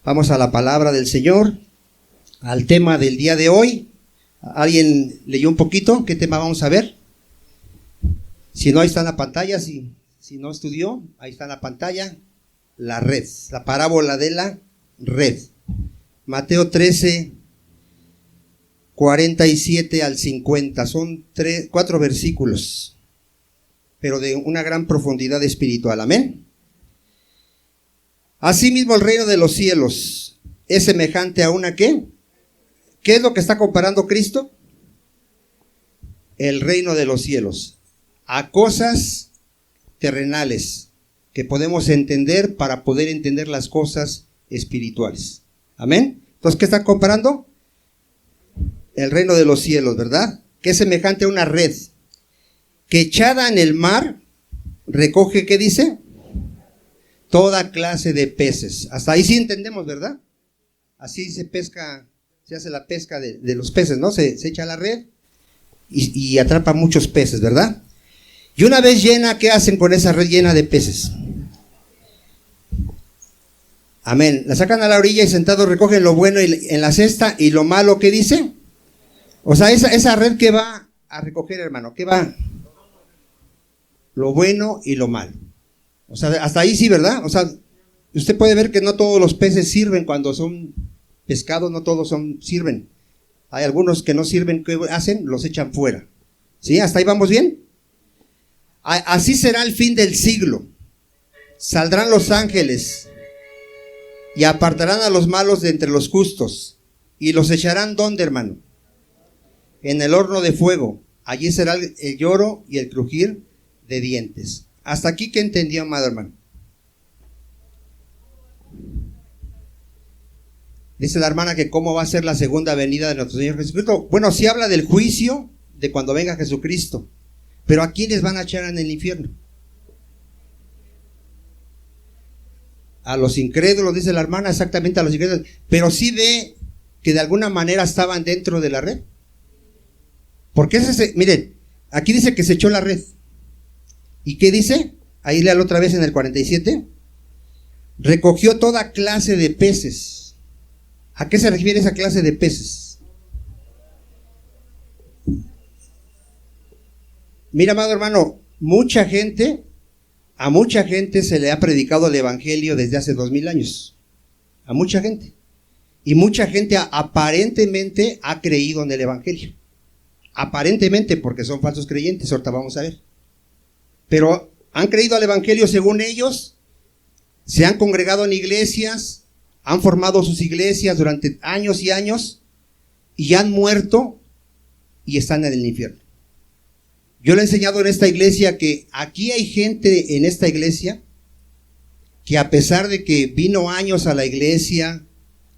Vamos a la palabra del Señor, al tema del día de hoy. ¿Alguien leyó un poquito? ¿Qué tema vamos a ver? Si no, ahí está en la pantalla. Si no estudió, ahí está en la pantalla. La red, la parábola de la red. Mateo 13, 47 al 50. Son 4 versículos, pero de una gran profundidad espiritual. Amén. Asimismo, el reino de los cielos es semejante a una ¿qué? ¿Qué es lo que está comparando Cristo? El reino de los cielos a cosas terrenales que podemos entender para poder entender las cosas espirituales. Amén. Entonces, ¿qué está comparando? El reino de los cielos, ¿verdad? Que es semejante a una red que echada en el mar recoge, ¿qué dice? Toda clase de peces. Hasta ahí sí entendemos, ¿verdad? Así se pesca, se hace la pesca de los peces, ¿no? Se echa la red y atrapa muchos peces, ¿verdad? Y una vez llena, ¿qué hacen con esa red llena de peces? Amén. La sacan a la orilla y sentados recogen lo bueno en la cesta y lo malo, ¿qué dice? O sea, esa red que va a recoger, hermano, ¿qué va? Lo bueno y lo malo. O sea, hasta ahí sí, ¿verdad? O sea, usted puede ver que no todos los peces sirven cuando son pescados, no todos sirven. Hay algunos que no sirven, ¿qué hacen? Los echan fuera. ¿Sí? ¿Hasta ahí vamos bien? Así será el fin del siglo. Saldrán los ángeles y apartarán a los malos de entre los justos y los echarán ¿dónde, hermano? En el horno de fuego. Allí será el lloro y el crujir de dientes. Hasta aquí, ¿qué entendió, amado hermano? Dice la hermana que cómo va a ser la segunda venida de nuestro Señor Jesucristo. Bueno, sí habla del juicio de cuando venga Jesucristo, pero ¿a quiénes van a echar en el infierno? A los incrédulos, dice la hermana, exactamente a los incrédulos, pero sí ve que de alguna manera estaban dentro de la red. Porque miren, aquí dice que se echó la red. ¿Y qué dice? Ahí léalo otra vez en el 47. Recogió toda clase de peces. ¿A qué se refiere esa clase de peces? Mira, amado hermano, a mucha gente se le ha predicado el evangelio desde hace 2000 años. A mucha gente. Y mucha gente aparentemente ha creído en el evangelio. Aparentemente, porque son falsos creyentes, ahorita vamos a ver. Pero han creído al evangelio según ellos, se han congregado en iglesias, han formado sus iglesias durante años y años, y han muerto y están en el infierno. Yo le he enseñado en esta iglesia que aquí hay gente en esta iglesia que a pesar de que vino años a la iglesia,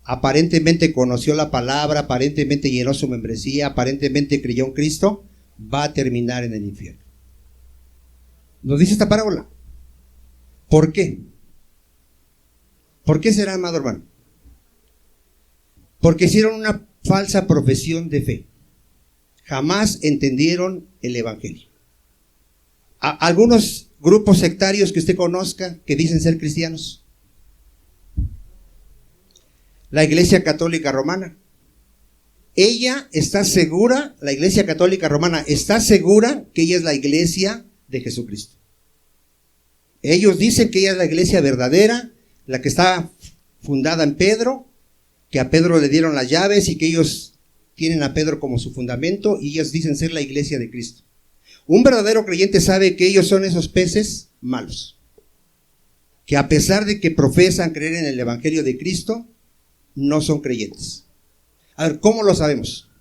aparentemente conoció la palabra, aparentemente llenó su membresía, aparentemente creyó en Cristo, va a terminar en el infierno. Nos dice esta parábola. ¿Por qué? ¿Por qué será, amado hermano? Porque hicieron una falsa profesión de fe. Jamás entendieron el evangelio. Algunos grupos sectarios que usted conozca que dicen ser cristianos. La Iglesia Católica Romana. Ella está segura, la Iglesia Católica Romana está segura que ella es la iglesia de Jesucristo. Ellos dicen que ella es la iglesia verdadera, la que está fundada en Pedro, que a Pedro le dieron las llaves y que ellos tienen a Pedro como su fundamento y ellos dicen ser la iglesia de Cristo. Un verdadero creyente sabe que ellos son esos peces malos, que a pesar de que profesan creer en el evangelio de Cristo, no son creyentes. A ver, ¿cómo lo sabemos?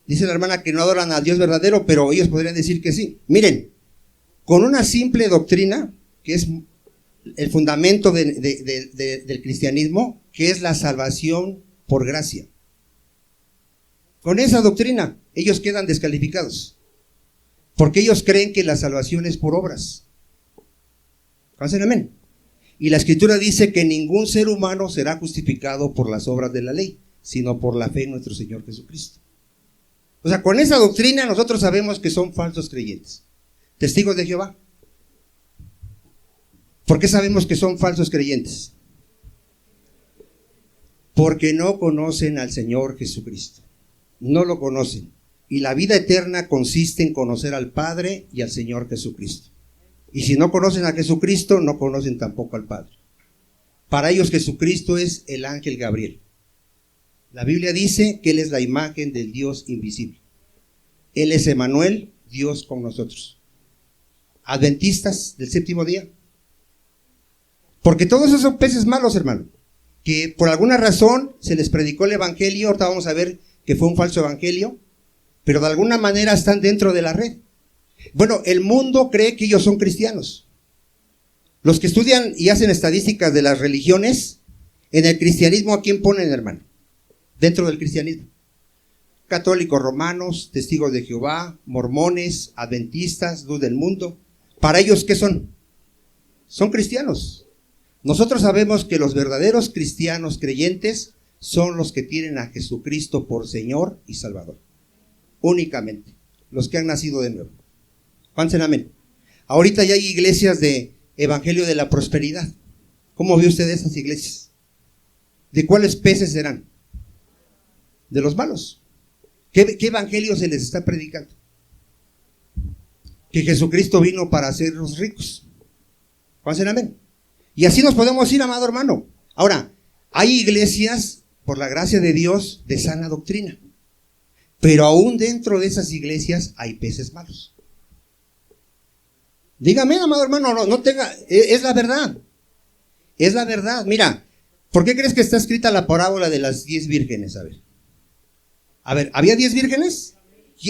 Dice la hermana que no adoran a Dios verdadero, pero ellos podrían decir que sí. Miren, con una simple doctrina, que es el fundamento del cristianismo, que es la salvación por gracia. Con esa doctrina, ellos quedan descalificados, porque ellos creen que la salvación es por obras. ¿Hacen amén? Y la Escritura dice que ningún ser humano será justificado por las obras de la ley, sino por la fe en nuestro Señor Jesucristo. O sea, con esa doctrina nosotros sabemos que son falsos creyentes. Testigos de Jehová. ¿Por qué sabemos que son falsos creyentes? Porque no conocen al Señor Jesucristo. No lo conocen. Y la vida eterna consiste en conocer al Padre y al Señor Jesucristo. Y si no conocen a Jesucristo, no conocen tampoco al Padre. Para ellos Jesucristo es el ángel Gabriel. La Biblia dice que Él es la imagen del Dios invisible. Él es Emmanuel, Dios con nosotros. Adventistas del séptimo día. Porque todos esos son peces malos, hermano, que por alguna razón se les predicó el evangelio. Ahorita vamos a ver que fue un falso evangelio, pero de alguna manera están dentro de la red. Bueno, el mundo cree que ellos son cristianos. Los que estudian y hacen estadísticas de las religiones, en el cristianismo, ¿a quién ponen, hermano? Dentro del cristianismo. Católicos romanos, testigos de Jehová, mormones, adventistas, luz del mundo. ¿Para ellos qué son? Son cristianos. Nosotros sabemos que los verdaderos cristianos creyentes son los que tienen a Jesucristo por Señor y Salvador. Únicamente. Los que han nacido de nuevo. Juan, amén. Ahorita ya hay iglesias de Evangelio de la Prosperidad. ¿Cómo ve usted esas iglesias? ¿De cuáles peces serán? De los malos. ¿Qué evangelio se les está predicando? Que Jesucristo vino para hacernos ricos. Juan, amén. Y así nos podemos ir, amado hermano. Ahora, hay iglesias, por la gracia de Dios, de sana doctrina. Pero aún dentro de esas iglesias hay peces malos. Dígame, amado hermano, no tenga, es la verdad. Es la verdad. Mira, ¿por qué crees que está escrita la parábola de las 10 vírgenes? A ver, ¿había 10 vírgenes?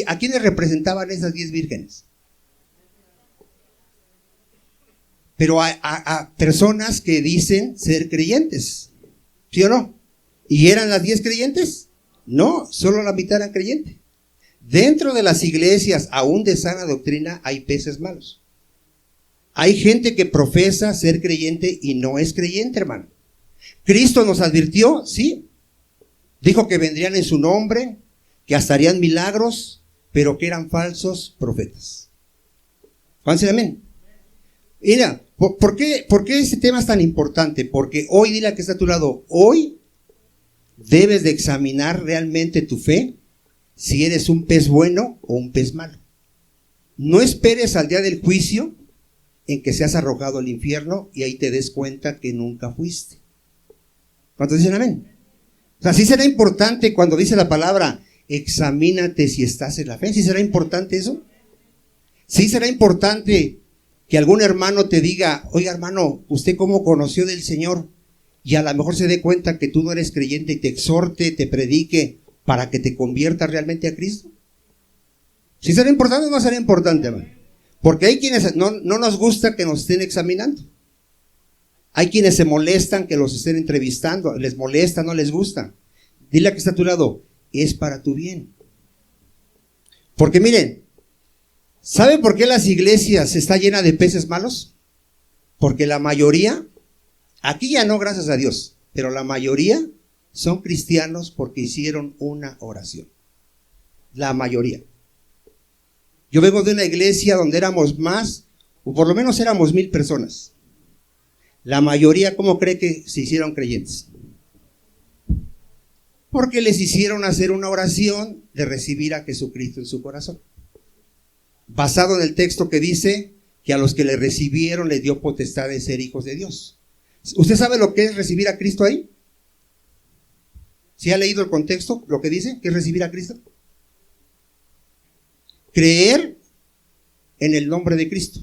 ¿A quiénes representaban esas 10 vírgenes? Pero a personas que dicen ser creyentes, ¿sí o no? ¿Y eran las 10 creyentes? No, solo la mitad eran creyentes. Dentro de las iglesias, aún de sana doctrina, hay peces malos. Hay gente que profesa ser creyente y no es creyente, hermano. Cristo nos advirtió, sí. Dijo que vendrían en su nombre, que hasta harían milagros, pero que eran falsos profetas. Juan, amén. Mira, ¿por qué este tema es tan importante? Porque hoy, dile a que está a tu lado, hoy debes de examinar realmente tu fe, si eres un pez bueno o un pez malo. No esperes al día del juicio en que seas arrojado al infierno y ahí te des cuenta que nunca fuiste. ¿Cuántos dicen amén? O sea, sí será importante cuando dice la palabra, examínate si estás en la fe. ¿Sí será importante eso? Sí será importante que algún hermano te diga, oiga hermano, ¿usted cómo conoció del Señor? Y a lo mejor se dé cuenta que tú no eres creyente y te exhorte, te predique para que te conviertas realmente a Cristo. ¿Sí será importante o no será importante, hermano? Porque hay quienes no nos gusta que nos estén examinando. Hay quienes se molestan que los estén entrevistando, les molesta, no les gusta. Dile a que está a tu lado, es para tu bien. Porque miren, ¿sabe por qué las iglesias están llenas de peces malos? Porque la mayoría, aquí ya no, gracias a Dios, pero la mayoría son cristianos porque hicieron una oración. La mayoría. Yo vengo de una iglesia donde éramos más, o por lo menos éramos 1000 personas. La mayoría, ¿cómo cree que se hicieron creyentes? Porque les hicieron hacer una oración de recibir a Jesucristo en su corazón. Basado en el texto que dice que a los que le recibieron les dio potestad de ser hijos de Dios. ¿Usted sabe lo que es recibir a Cristo ahí? ¿Sí ha leído el contexto, lo que dice? ¿Qué es recibir a Cristo? Creer en el nombre de Cristo.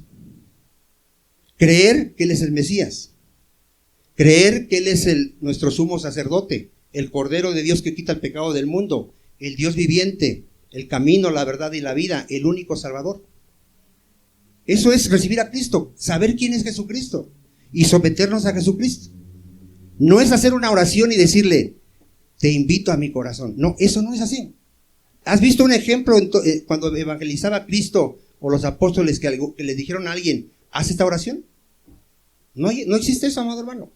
Creer que Él es el Mesías. Creer que Él es nuestro sumo sacerdote, el Cordero de Dios que quita el pecado del mundo, el Dios viviente, el camino, la verdad y la vida, el único Salvador. Eso es recibir a Cristo, saber quién es Jesucristo y someternos a Jesucristo. No es hacer una oración y decirle, te invito a mi corazón. No, eso no es así. ¿Has visto un ejemplo cuando evangelizaba Cristo o los apóstoles que les dijeron a alguien, haz esta oración? No existe eso, amado hermano.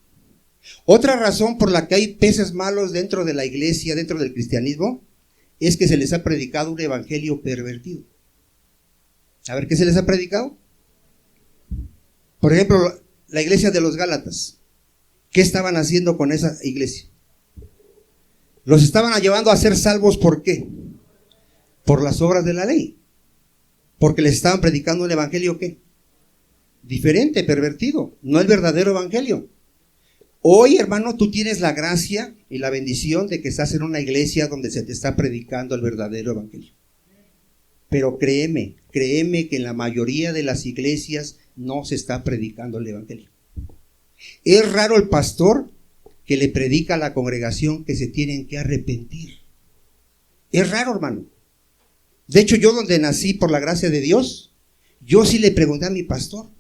Otra razón por la que hay peces malos dentro de la iglesia, dentro del cristianismo, es que se les ha predicado un evangelio pervertido. A ver, ¿qué se les ha predicado? Por ejemplo, la iglesia de los Gálatas. ¿Qué estaban haciendo con esa iglesia? Los estaban llevando a ser salvos, ¿por qué? Por las obras de la ley. Porque les estaban predicando un evangelio, ¿qué? Diferente, pervertido, no el verdadero evangelio. Hoy, hermano, tú tienes la gracia y la bendición de que estás en una iglesia donde se te está predicando el verdadero evangelio. Pero créeme que en la mayoría de las iglesias no se está predicando el evangelio. Es raro el pastor que le predica a la congregación que se tienen que arrepentir. Es raro, hermano. De hecho, yo donde nací por la gracia de Dios, yo sí le pregunté a mi pastor,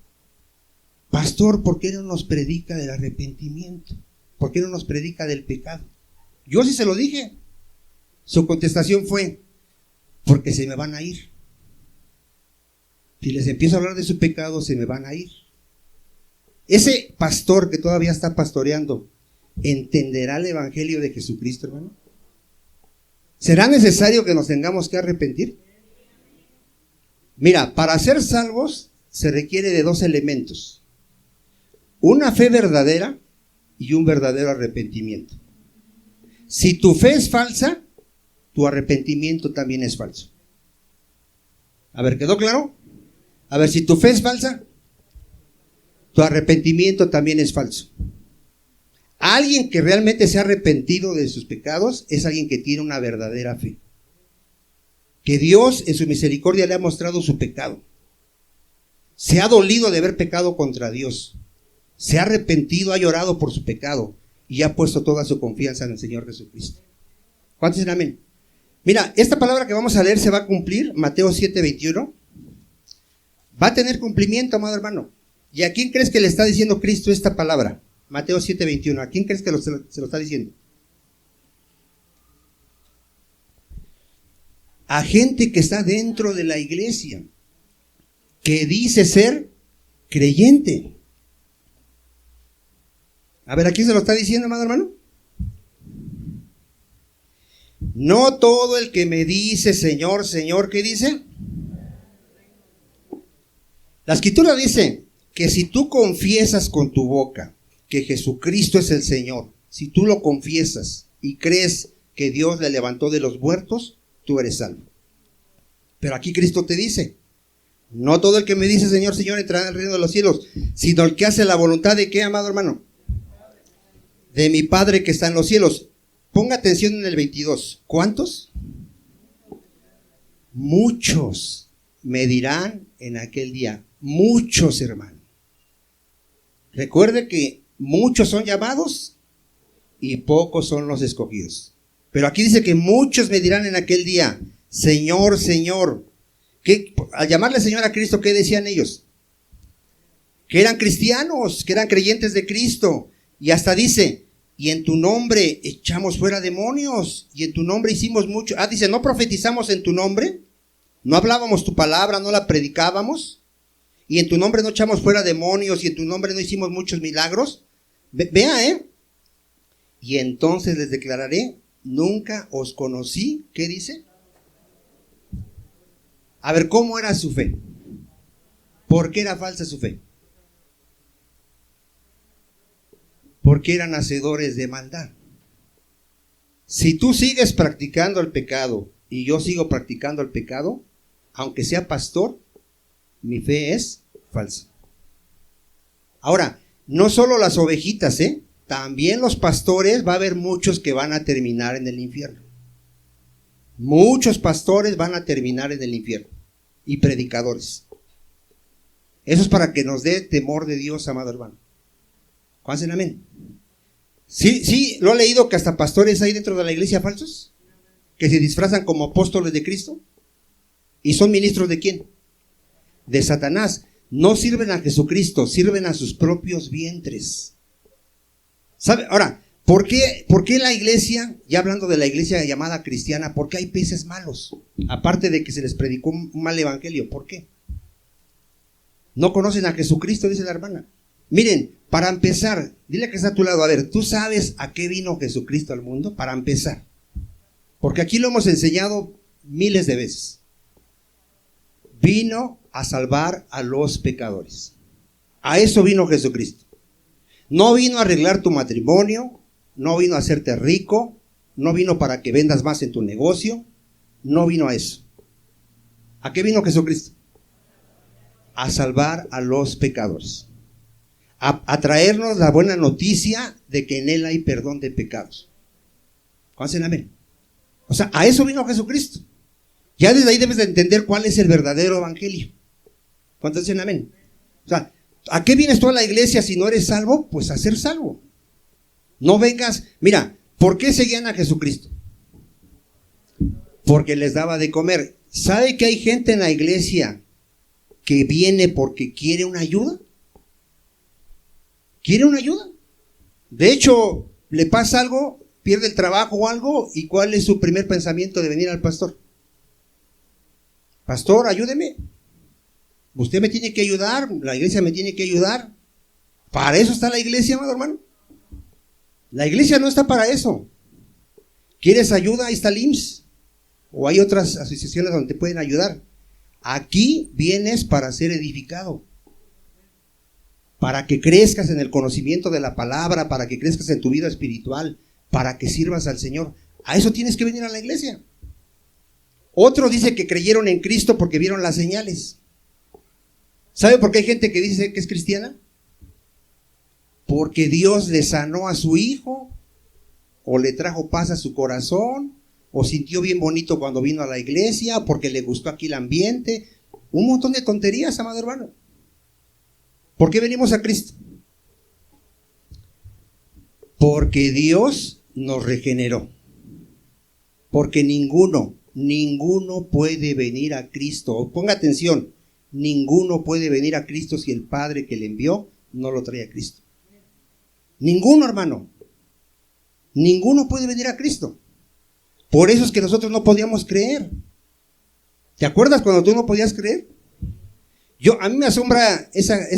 ¿por qué no nos predica del arrepentimiento? ¿Por qué no nos predica del pecado? Yo sí se lo dije. Su contestación fue, porque se me van a ir. Si les empiezo a hablar de su pecado, se me van a ir. Ese pastor que todavía está pastoreando, ¿entenderá el evangelio de Jesucristo, hermano? ¿Será necesario que nos tengamos que arrepentir? Mira, para ser salvos se requiere de dos elementos: una fe verdadera y un verdadero arrepentimiento. Si tu fe es falsa, tu arrepentimiento también es falso. A ver, ¿quedó claro? A ver, si tu fe es falsa, tu arrepentimiento también es falso. Alguien que realmente se ha arrepentido de sus pecados es alguien que tiene una verdadera fe. Que Dios en su misericordia le ha mostrado su pecado. Se ha dolido de haber pecado contra Dios. Se ha arrepentido, ha llorado por su pecado y ha puesto toda su confianza en el Señor Jesucristo. ¿Cuántos dicen amén? Mira, esta palabra que vamos a leer se va a cumplir, Mateo 7:21. Va a tener cumplimiento, amado hermano. ¿Y a quién crees que le está diciendo Cristo esta palabra? Mateo 7:21. ¿A quién crees que se lo está diciendo? A gente que está dentro de la iglesia, que dice ser creyente. A ver, ¿a quién se lo está diciendo, amado hermano? No todo el que me dice Señor, Señor, ¿qué dice? La escritura dice que si tú confiesas con tu boca que Jesucristo es el Señor, si tú lo confiesas y crees que Dios le levantó de los muertos, tú eres salvo. Pero aquí Cristo te dice, no todo el que me dice Señor, Señor entrará en el reino de los cielos, sino el que hace la voluntad de ¿qué, amado hermano? De mi Padre que está en los cielos. Ponga atención en el 22. ¿Cuántos? Muchos me dirán en aquel día. Muchos, hermano. Recuerde que muchos son llamados y pocos son los escogidos. Pero aquí dice que muchos me dirán en aquel día, Señor, Señor. Al llamarle Señor a Cristo, ¿qué decían ellos? Que eran cristianos, que eran creyentes de Cristo. Y hasta dice, y en tu nombre echamos fuera demonios, y en tu nombre hicimos mucho. Dice, ¿no profetizamos en tu nombre? ¿No hablábamos tu palabra, no la predicábamos? Y en tu nombre no echamos fuera demonios, y en tu nombre no hicimos muchos milagros. Vea, y entonces les declararé, nunca os conocí. ¿Qué dice? A ver, ¿cómo era su fe? ¿Por qué era falsa su fe? Porque eran hacedores de maldad. Si tú sigues practicando el pecado y yo sigo practicando el pecado, aunque sea pastor, mi fe es falsa. Ahora, no solo las ovejitas, también los pastores, va a haber muchos que van a terminar en el infierno. Muchos pastores van a terminar en el infierno. Y predicadores. Eso es para que nos dé temor de Dios, amado hermano. ¿Cuántos dicen amén? Sí, lo he leído que hasta pastores hay dentro de la iglesia falsos, que se disfrazan como apóstoles de Cristo y son ministros ¿de quién? De Satanás. No sirven a Jesucristo, sirven a sus propios vientres. ¿Sabe? Ahora, ¿por qué la iglesia, ya hablando de la iglesia llamada cristiana, por qué hay peces malos? Aparte de que se les predicó un mal evangelio, ¿por qué? No conocen a Jesucristo, dice la hermana. Miren, para empezar, dile que está a tu lado, a ver, ¿tú sabes a qué vino Jesucristo al mundo? Para empezar. Porque aquí lo hemos enseñado miles de veces. Vino a salvar a los pecadores. A eso vino Jesucristo. No vino a arreglar tu matrimonio, no vino a hacerte rico, no vino para que vendas más en tu negocio, no vino a eso. ¿A qué vino Jesucristo? A salvar a los pecadores. A traernos la buena noticia de que en Él hay perdón de pecados. ¿Cuántos dicen amén? O sea, a eso vino Jesucristo. Ya desde ahí debes de entender cuál es el verdadero evangelio. ¿Cuántos dicen amén? O sea, ¿a qué vienes tú a la iglesia si no eres salvo? Pues a ser salvo. No vengas, mira, ¿por qué seguían a Jesucristo? Porque les daba de comer. ¿Sabe que hay gente en la iglesia que viene porque quiere una ayuda? ¿Quiere una ayuda? De hecho, le pasa algo, pierde el trabajo o algo, ¿y cuál es su primer pensamiento de venir al pastor? Pastor, ayúdeme. Usted me tiene que ayudar, la iglesia me tiene que ayudar. Para eso está la iglesia, amado hermano. La iglesia no está para eso. ¿Quieres ayuda? Ahí está el IMSS. O hay otras asociaciones donde te pueden ayudar. Aquí vienes para ser edificado. Para que crezcas en el conocimiento de la palabra, para que crezcas en tu vida espiritual, para que sirvas al Señor. A eso tienes que venir a la iglesia. Otro dice que creyeron en Cristo porque vieron las señales. ¿Sabe por qué hay gente que dice que es cristiana? Porque Dios le sanó a su hijo, o le trajo paz a su corazón, o sintió bien bonito cuando vino a la iglesia, porque le gustó aquí el ambiente. Un montón de tonterías, amado hermano. ¿Por qué venimos a Cristo? Porque Dios nos regeneró. Porque ninguno puede venir a Cristo. Ponga atención, ninguno puede venir a Cristo si el Padre que le envió no lo trae a Cristo. Ninguno, hermano. Ninguno puede venir a Cristo. Por eso es que nosotros no podíamos creer. ¿Te acuerdas cuando tú no podías creer? A mí me asombra esas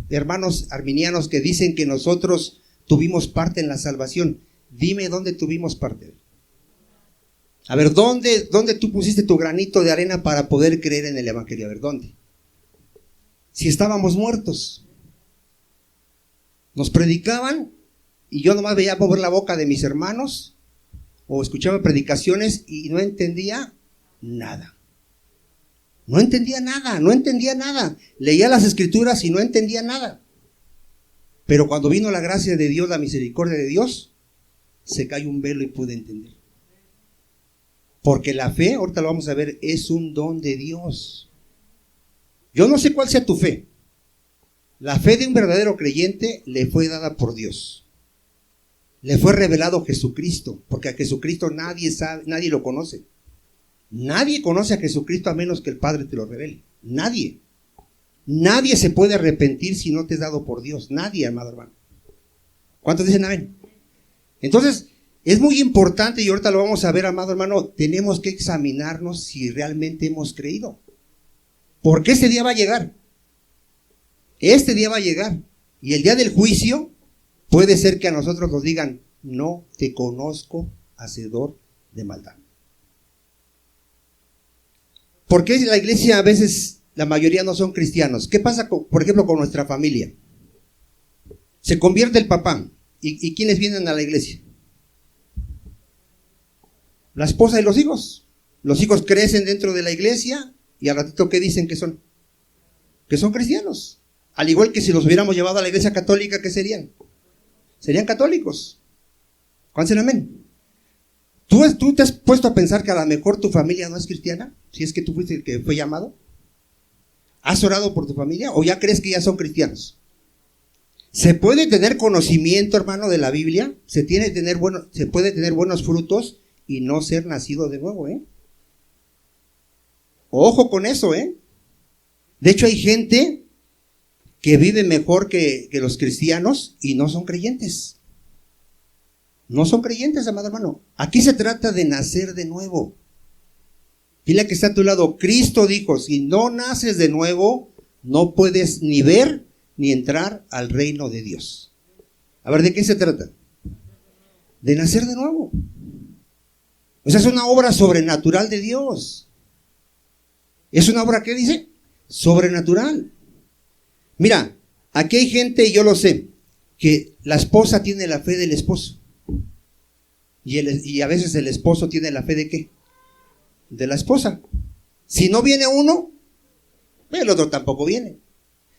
hermanos arminianos que dicen que nosotros tuvimos parte en la salvación. Dime dónde tuvimos parte. A ver, ¿dónde tú pusiste tu granito de arena para poder creer en el evangelio? A ver, ¿dónde? Si estábamos muertos. Nos predicaban y yo nomás veía mover la boca de mis hermanos o escuchaba predicaciones y no entendía nada. No entendía nada. Leía las escrituras y no entendía nada. Pero cuando vino la gracia de Dios, la misericordia de Dios, se cayó un velo y pude entender. Porque la fe, ahorita lo vamos a ver, es un don de Dios. Yo no sé cuál sea tu fe. La fe de un verdadero creyente le fue dada por Dios. Le fue revelado Jesucristo, porque a Jesucristo nadie sabe, nadie lo conoce. Nadie conoce a Jesucristo a menos que el Padre te lo revele. Nadie. Nadie se puede arrepentir si no te es dado por Dios. Nadie, amado hermano. ¿Cuántos dicen amén? Entonces, es muy importante, y ahorita lo vamos a ver, amado hermano, tenemos que examinarnos si realmente hemos creído. Porque este día va a llegar. Este día va a llegar. Y el día del juicio puede ser que a nosotros nos digan: no te conozco, hacedor de maldad. ¿Por qué la iglesia a veces, la mayoría no son cristianos? ¿Qué pasa, por ejemplo, con nuestra familia? Se convierte el papá. ¿Y quiénes vienen a la iglesia? La esposa y los hijos. Los hijos crecen dentro de la iglesia y al ratito, ¿qué dicen que son? Que son cristianos. Al igual que si los hubiéramos llevado a la iglesia católica, ¿qué serían? Serían católicos. ¿Cuántos dicen amén? ¿Tú te has puesto a pensar que a lo mejor tu familia no es cristiana? Si es que tú fuiste el que fue llamado. ¿Has orado por tu familia o ya crees que ya son cristianos? Se puede tener conocimiento, hermano, de la Biblia. Se puede tener buenos frutos y no ser nacido de nuevo, Ojo con eso, De hecho, hay gente que vive mejor que los cristianos y no son creyentes. No son creyentes, amado hermano. Aquí se trata de nacer de nuevo. Dile que está a tu lado: Cristo dijo, si no naces de nuevo, no puedes ni ver ni entrar al reino de Dios. A ver, ¿de qué se trata? De nacer de nuevo. Esa es una obra sobrenatural de Dios. ¿Es una obra qué dice? Sobrenatural. Mira, Aquí hay gente, y yo lo sé, que la esposa tiene la fe del esposo. Y a veces el esposo tiene la fe ¿de qué? De la esposa. Si no viene uno, el otro tampoco viene.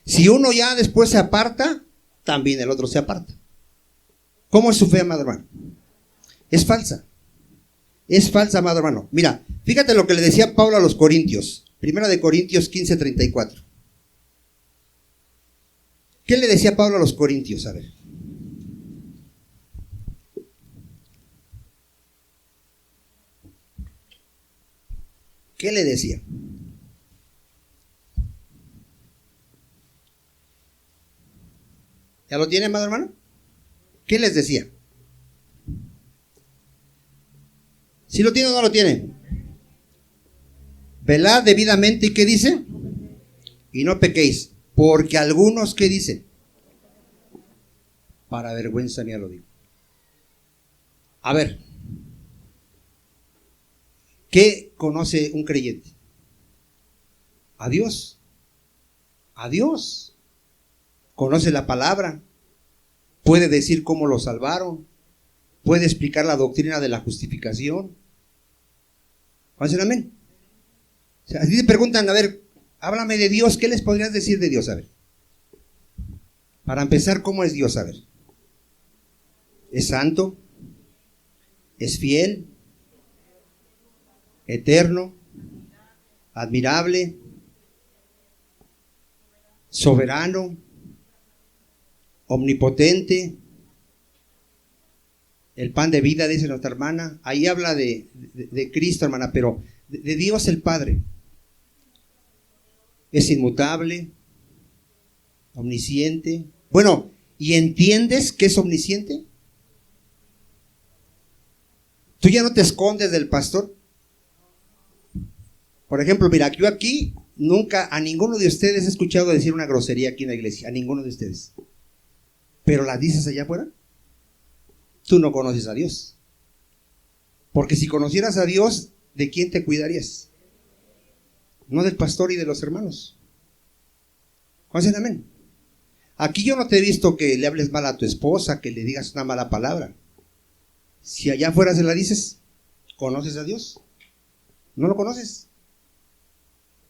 Si uno ya después se aparta, también el otro se aparta. ¿Cómo es su fe, amado hermano? Es falsa. Es falsa, amado hermano. Mira, fíjate lo que le decía Pablo a los Corintios. Primera de Corintios 15:34. ¿Qué le decía Pablo a los Corintios? A ver. ¿Qué le decía? ¿Ya lo tiene, amado hermano? ¿Qué les decía? ¿Sí lo tiene o no lo tiene? Velad debidamente, ¿y qué dice? Y no pequéis, porque algunos, ¿qué dicen? Para vergüenza mía lo digo. A ver, ¿qué conoce un creyente? A Dios. A Dios. Conoce la palabra. Puede decir cómo lo salvaron. Puede explicar la doctrina de la justificación. ¿Hacen amén? O sea, así te preguntan, a ver, háblame de Dios, ¿qué les podrías decir de Dios? A ver. Para empezar, ¿cómo es Dios? A ver. ¿Es santo? ¿Es fiel? ¿Eterno? ¿Admirable? ¿Soberano? ¿Omnipotente? El pan de vida, dice nuestra hermana. Ahí habla de Cristo, hermana, pero de Dios el Padre. Es inmutable, omnisciente. Bueno, ¿y entiendes que es omnisciente? ¿Tú ya no te escondes del pastor? Por ejemplo, mira, yo aquí nunca a ninguno de ustedes he escuchado decir una grosería aquí en la iglesia, a ninguno de ustedes. ¿Pero la dices allá afuera? Tú no conoces a Dios. Porque si conocieras a Dios, ¿de quién te cuidarías? No del pastor y de los hermanos. ¿Dicen amén? Aquí yo no te he visto que le hables mal a tu esposa, que le digas una mala palabra. Si allá afuera se la dices, ¿conoces a Dios? No lo conoces.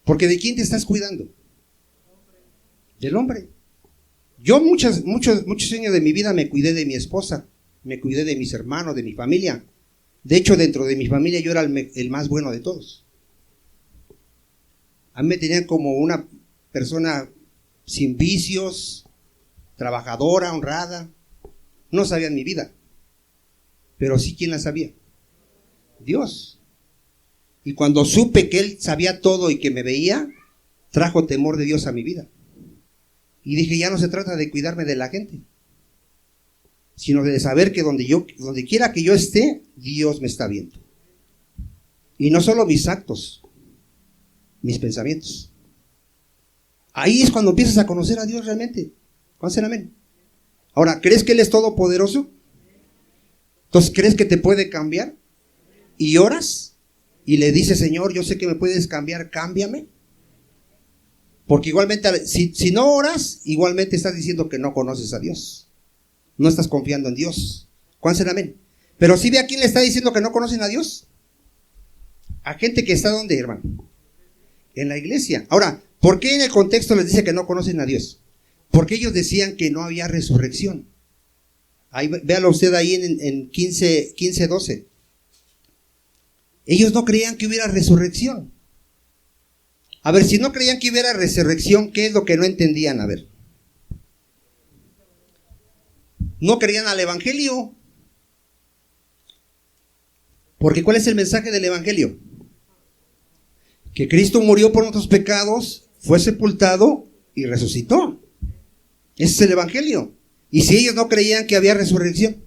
Porque ¿de quién te estás cuidando? Del hombre. Yo muchos años de mi vida me cuidé de mi esposa, me cuidé de mis hermanos, de mi familia. De hecho, dentro de mi familia yo era el más bueno de todos. A mí me tenían como una persona sin vicios, trabajadora, honrada. No sabían mi vida, pero sí, ¿quién la sabía? Dios. Y cuando supe que Él sabía todo y que me veía, trajo temor de Dios a mi vida. Y dije, ya no se trata de cuidarme de la gente, sino de saber que donde quiera que yo esté, Dios me está viendo. Y no solo mis actos, mis pensamientos. Ahí es cuando empiezas a conocer a Dios realmente. ¿Cuántos amén? Ahora, ¿crees que Él es todopoderoso? Entonces, ¿crees que te puede cambiar? ¿Y oras? Y le dices, Señor, yo sé que me puedes cambiar, cámbiame. Porque igualmente, si no oras, igualmente estás diciendo que no conoces a Dios. No estás confiando en Dios. ¿Cuántos amén? Pero si ve a quién le está diciendo que no conocen a Dios. A gente que está ¿dónde, hermano? En la iglesia. Ahora, ¿por qué en el contexto les dice que no conocen a Dios? Porque ellos decían que no había resurrección. Ahí, véalo usted ahí en 15:12. Ellos no creían que hubiera resurrección. A ver, si no creían que hubiera resurrección, ¿qué es lo que no entendían? A ver. No creían al evangelio. Porque ¿cuál es el mensaje del evangelio? Que Cristo murió por nuestros pecados, fue sepultado y resucitó. Ese es el evangelio. Y si ellos no creían que había resurrección,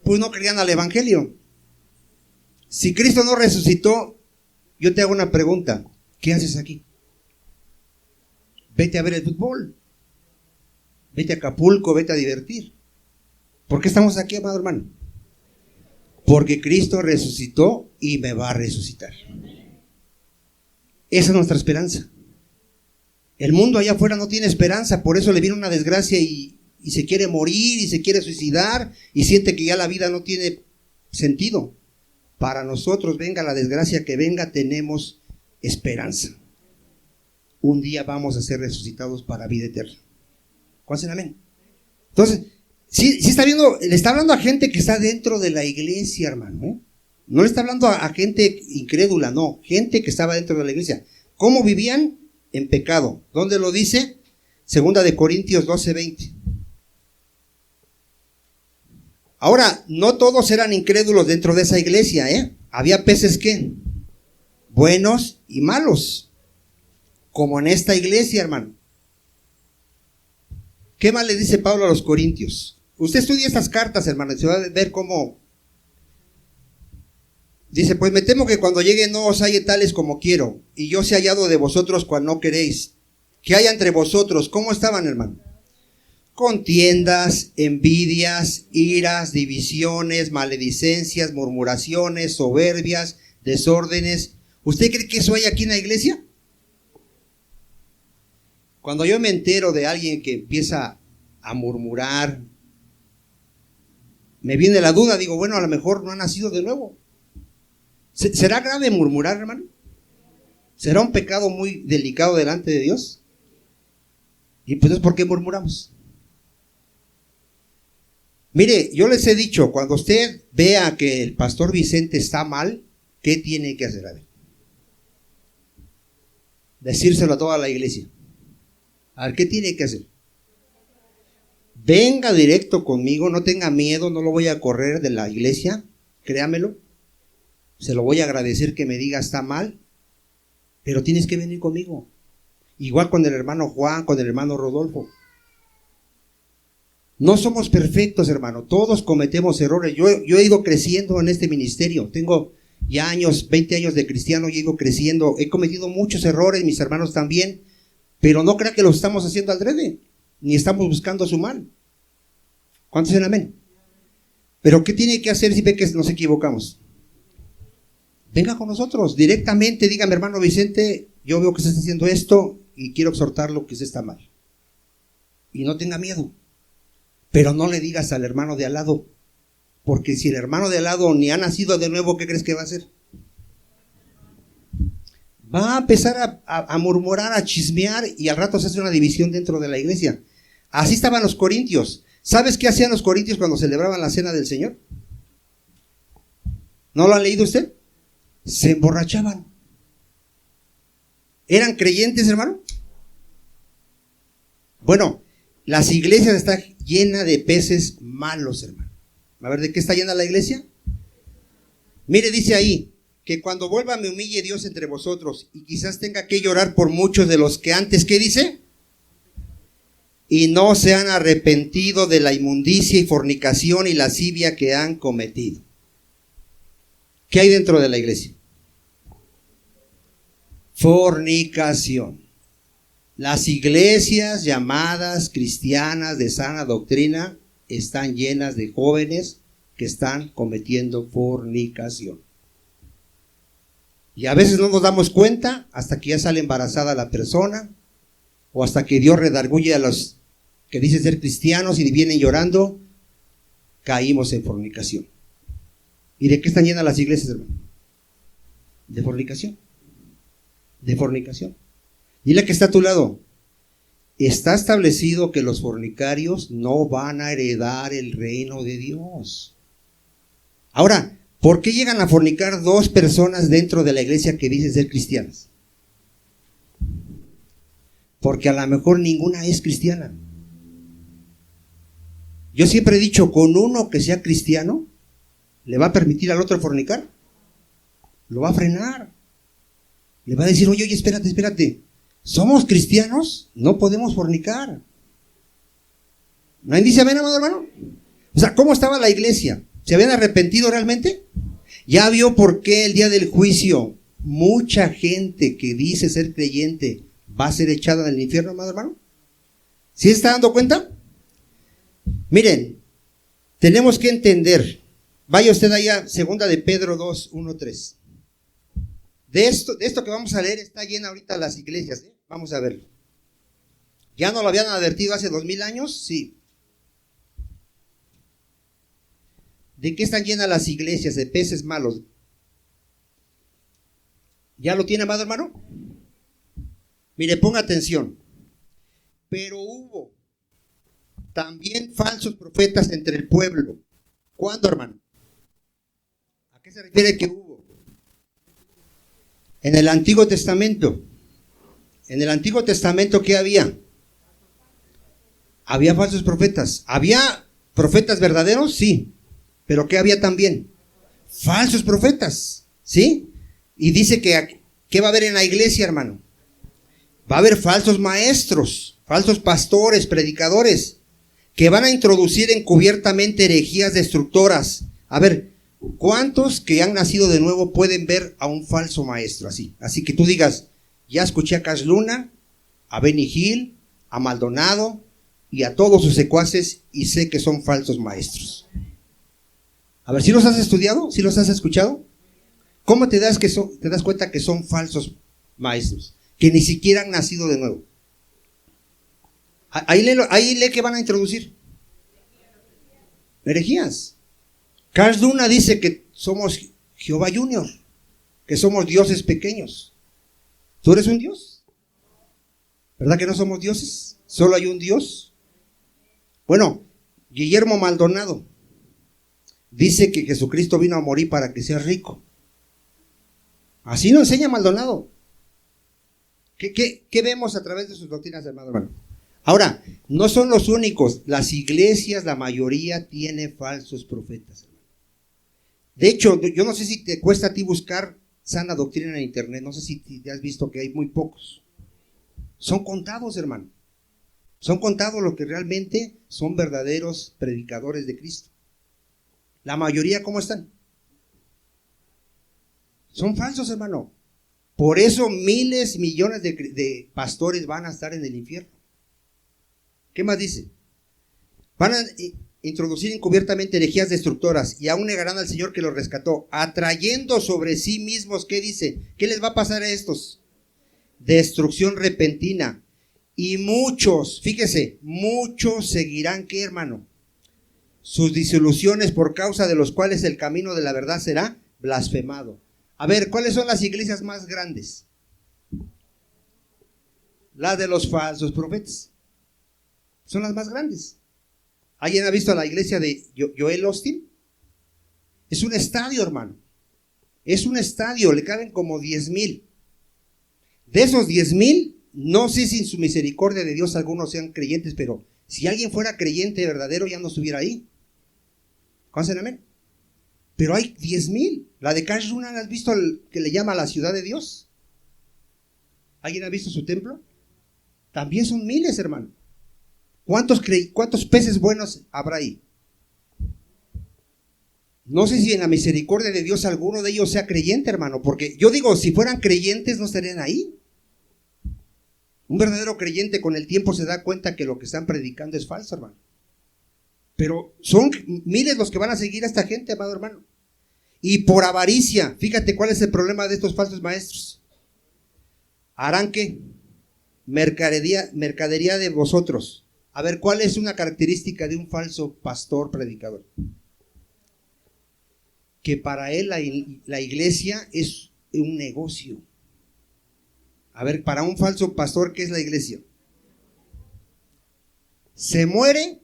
pues no creían al evangelio. Si Cristo no resucitó, yo te hago una pregunta. ¿Qué haces aquí? Vete a ver el fútbol. Vete a Acapulco, vete a divertir. ¿Por qué estamos aquí, amado hermano? Porque Cristo resucitó y me va a resucitar. Esa es nuestra esperanza. El mundo allá afuera no tiene esperanza, por eso le viene una desgracia y se quiere morir y se quiere suicidar y siente que ya la vida no tiene sentido. Para nosotros, venga la desgracia que venga, tenemos esperanza. Un día vamos a ser resucitados para vida eterna. ¿Cuál es el amén? Entonces, sí está viendo, le está hablando a gente que está dentro de la iglesia, hermano, ¿eh? No le está hablando a gente incrédula, no, gente que estaba dentro de la iglesia. ¿Cómo vivían? En pecado. ¿Dónde lo dice? Segunda de Corintios 12:20. Ahora, no todos eran incrédulos dentro de esa iglesia, ¿eh? Había peces que buenos y malos, como en esta iglesia, hermano. ¿Qué más le dice Pablo a los corintios? Usted estudia estas cartas, hermano, y se va a ver cómo dice: pues me temo que cuando llegue no os halle tales como quiero, y yo sea hallado de vosotros cual no queréis. Que haya entre vosotros, ¿cómo estaban, hermano? Contiendas, envidias, iras, divisiones, maledicencias, murmuraciones, soberbias, desórdenes. ¿Usted cree que eso hay aquí en la iglesia? Cuando yo me entero de alguien que empieza a murmurar, me viene la duda, digo, bueno, a lo mejor no ha nacido de nuevo. ¿Será grave murmurar, hermano? ¿Será un pecado muy delicado delante de Dios? ¿Y pues por qué murmuramos? Mire, yo les he dicho, cuando usted vea que el pastor Vicente está mal, ¿qué tiene que hacer? A ver, decírselo a toda la iglesia. A ver, ¿qué tiene que hacer? Venga directo conmigo, no tenga miedo, no lo voy a correr de la iglesia, créamelo. Se lo voy a agradecer que me diga está mal, pero tienes que venir conmigo. Igual con el hermano Juan, con el hermano Rodolfo. No somos perfectos, hermano, todos cometemos errores. Yo he ido creciendo en este ministerio, tengo ya años, 20 años de cristiano, y he ido creciendo, he cometido muchos errores, mis hermanos también, pero no crea que lo estamos haciendo adrede, ni estamos buscando su mal. ¿Cuántos dicen amén? Pero ¿qué tiene que hacer si ve que nos equivocamos? Venga con nosotros, directamente, dígame, hermano Vicente, yo veo que usted está haciendo esto y quiero exhortarlo que usted está mal. Y no tenga miedo. Pero no le digas al hermano de al lado, porque si el hermano de al lado ni ha nacido de nuevo, ¿qué crees que va a hacer? Va a empezar a murmurar, a chismear, y al rato se hace una división dentro de la iglesia. Así estaban los corintios. ¿Sabes qué hacían los corintios cuando celebraban la cena del Señor? ¿No lo ha leído usted? Se emborrachaban. ¿Eran creyentes, hermano? Bueno, las iglesias están llenas de peces malos, hermano. A ver, ¿de qué está llena la iglesia? Mire, dice ahí, que cuando vuelva me humille Dios entre vosotros, y quizás tenga que llorar por muchos de los que antes, ¿qué dice? Y no se han arrepentido de la inmundicia y fornicación y lascivia que han cometido. ¿Qué hay dentro de la iglesia? Fornicación. Las iglesias llamadas cristianas de sana doctrina están llenas de jóvenes que están cometiendo fornicación. Y a veces no nos damos cuenta hasta que ya sale embarazada la persona, o hasta que Dios redarguye a los que dicen ser cristianos y vienen llorando, caímos en fornicación. ¿Y de qué están llenas las iglesias, hermano? De fornicación. De fornicación. Dile que está a tu lado. Está establecido que los fornicarios no van a heredar el reino de Dios. Ahora, ¿por qué llegan a fornicar dos personas dentro de la iglesia que dicen ser cristianas? Porque a lo mejor ninguna es cristiana. Yo siempre he dicho, con uno que sea cristiano, ¿le va a permitir al otro fornicar? Lo va a frenar. Le va a decir, oye, espérate. ¿Somos cristianos? No podemos fornicar. ¿Nadie dice amén, amado hermano? O sea, ¿cómo estaba la iglesia? ¿Se habían arrepentido realmente? ¿Ya vio por qué el día del juicio mucha gente que dice ser creyente va a ser echada del infierno, amado hermano? ¿Sí se está dando cuenta? Miren, tenemos que entender. Vaya usted allá, segunda de Pedro 2, 1, 3. De esto que vamos a leer está llena ahorita las iglesias, ¿eh? Vamos a verlo. ¿Ya no lo habían advertido hace 2000 años? Sí. ¿De qué están llenas las iglesias? De peces malos. ¿Ya lo tiene, amado hermano? Mire, ponga atención. Pero hubo también falsos profetas entre el pueblo. ¿Cuándo, hermano? ¿A qué se refiere que hubo? En el Antiguo Testamento. En el Antiguo Testamento, ¿qué había? Había falsos profetas. ¿Había profetas verdaderos? Sí. ¿Pero qué había también? Falsos profetas. ¿Sí? Y dice que ¿qué va a haber en la iglesia, hermano? Va a haber falsos maestros, falsos pastores, predicadores, que van a introducir encubiertamente herejías destructoras. A ver, ¿cuántos que han nacido de nuevo pueden ver a un falso maestro así? Así que tú digas, ya escuché a Cash Luna, a Benny Hill, a Maldonado y a todos sus secuaces y sé que son falsos maestros. A ver, ¿sí los has estudiado? ¿Sí los has escuchado? ¿Cómo te das cuenta que son falsos maestros? Que ni siquiera han nacido de nuevo. Ahí lee que van a introducir. Herejías. Cash Luna dice que somos Jehová Junior, que somos dioses pequeños. ¿Tú eres un dios? ¿Verdad que no somos dioses? ¿Solo hay un Dios? Bueno, Guillermo Maldonado dice que Jesucristo vino a morir para que seas rico. Así nos enseña Maldonado. ¿Qué vemos a través de sus doctrinas, hermano? Ahora, no son los únicos. Las iglesias, la mayoría, tiene falsos profetas, hermano. De hecho, yo no sé si te cuesta a ti buscar sana doctrina en internet. No sé si te has visto que hay muy pocos. Son contados, hermano. Son contados los que realmente son verdaderos predicadores de Cristo. La mayoría, ¿cómo están? Son falsos, hermano. Por eso miles, millones de pastores van a estar en el infierno. ¿Qué más dice? Van a introducir encubiertamente herejías destructoras y aún negarán al Señor que los rescató, atrayendo sobre sí mismos, ¿qué dice? ¿Qué les va a pasar a estos? Destrucción repentina. Y muchos, fíjese, muchos seguirán, ¿qué, hermano? Sus disoluciones, por causa de los cuales el camino de la verdad será blasfemado. A ver, ¿cuáles son las iglesias más grandes? Las de los falsos profetas. Son las más grandes. ¿Alguien ha visto la iglesia de Joel Austin? Es un estadio, hermano. Es un estadio, le caben como 10,000. De esos 10,000, no sé si en su misericordia de Dios algunos sean creyentes, pero si alguien fuera creyente verdadero ya no estuviera ahí. ¿Conocen, amén? Pero hay 10,000. La de Cash Luna, ¿has visto que le llama la ciudad de Dios? ¿Alguien ha visto su templo? También son miles, hermano. ¿Cuántos peces buenos habrá ahí? No sé si en la misericordia de Dios alguno de ellos sea creyente, hermano, porque yo digo, si fueran creyentes no estarían ahí. Un verdadero creyente con el tiempo se da cuenta que lo que están predicando es falso, hermano. Pero son miles los que van a seguir a esta gente, amado hermano. Y por avaricia, fíjate cuál es el problema de estos falsos maestros. Harán ¿qué? Mercadería de vosotros. A ver, ¿cuál es una característica de un falso pastor predicador? Que para él la iglesia es un negocio. A ver, para un falso pastor, ¿qué es la iglesia? Se muere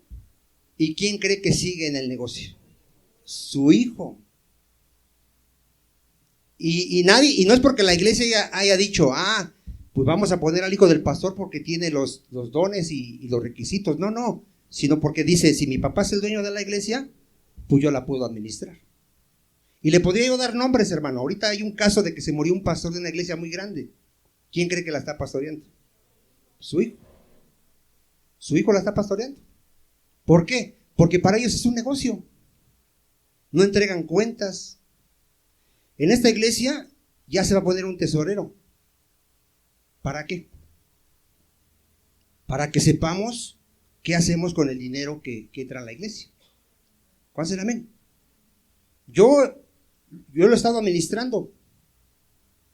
y ¿quién cree que sigue en el negocio? Su hijo. Y no es porque la iglesia haya dicho, pues vamos a poner al hijo del pastor porque tiene los dones y los requisitos. No, sino porque dice, si mi papá es el dueño de la iglesia, pues yo la puedo administrar. Y le podría yo dar nombres, hermano. Ahorita hay un caso de que se murió un pastor de una iglesia muy grande. ¿Quién cree que la está pastoreando? Su hijo. Su hijo la está pastoreando. ¿Por qué? Porque para ellos es un negocio. No entregan cuentas. En esta iglesia ya se va a poner un tesorero. ¿Para qué? Para que sepamos qué hacemos con el dinero que entra a la iglesia. ¿Cuál será? Amén. Yo lo he estado administrando.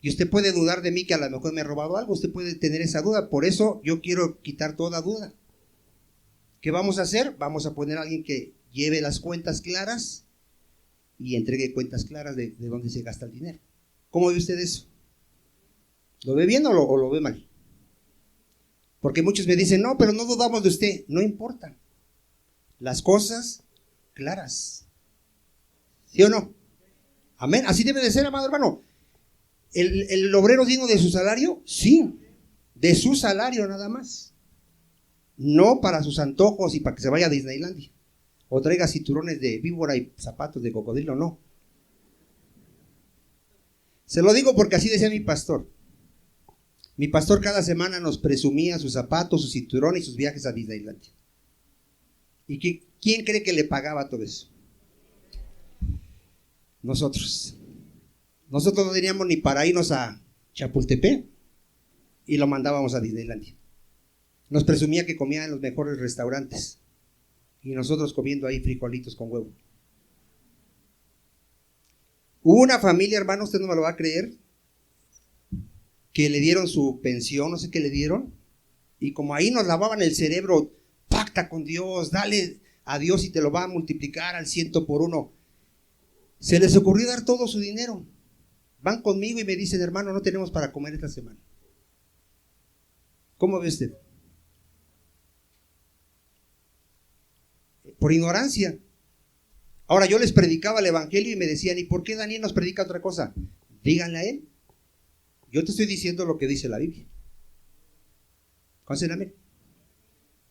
Y usted puede dudar de mí que a lo mejor me he robado algo, usted puede tener esa duda. Por eso yo quiero quitar toda duda. ¿Qué vamos a hacer? Vamos a poner a alguien que lleve las cuentas claras y entregue cuentas claras de dónde se gasta el dinero. ¿Cómo ve usted eso? ¿Lo ve bien o lo ve mal? Porque muchos me dicen, no, pero no dudamos de usted. No importa. Las cosas claras. ¿Sí o no? Amén. Así debe de ser, amado hermano. ¿El obrero digno de su salario? Sí. De su salario nada más. No para sus antojos y para que se vaya a Disneylandia. O traiga cinturones de víbora y zapatos de cocodrilo, no. Se lo digo porque así decía mi pastor. Mi pastor cada semana nos presumía sus zapatos, su cinturón y sus viajes a Disneylandia. ¿Y quién cree que le pagaba todo eso? Nosotros. Nosotros no teníamos ni para irnos a Chapultepec y lo mandábamos a Disneylandia. Nos presumía que comía en los mejores restaurantes y nosotros comiendo ahí frijolitos con huevo. Hubo una familia, hermano, usted no me lo va a creer, que le dieron su pensión, no sé qué le dieron, y como ahí nos lavaban el cerebro, pacta con Dios, dale a Dios y te lo va a multiplicar al 100 por 1. Se les ocurrió dar todo su dinero. Van conmigo y me dicen, hermano, no tenemos para comer esta semana. ¿Cómo ve usted? Por ignorancia. Ahora yo les predicaba el evangelio y me decían, ¿y por qué Daniel nos predica otra cosa? Díganle a él. Yo te estoy diciendo lo que dice la Biblia. Amén.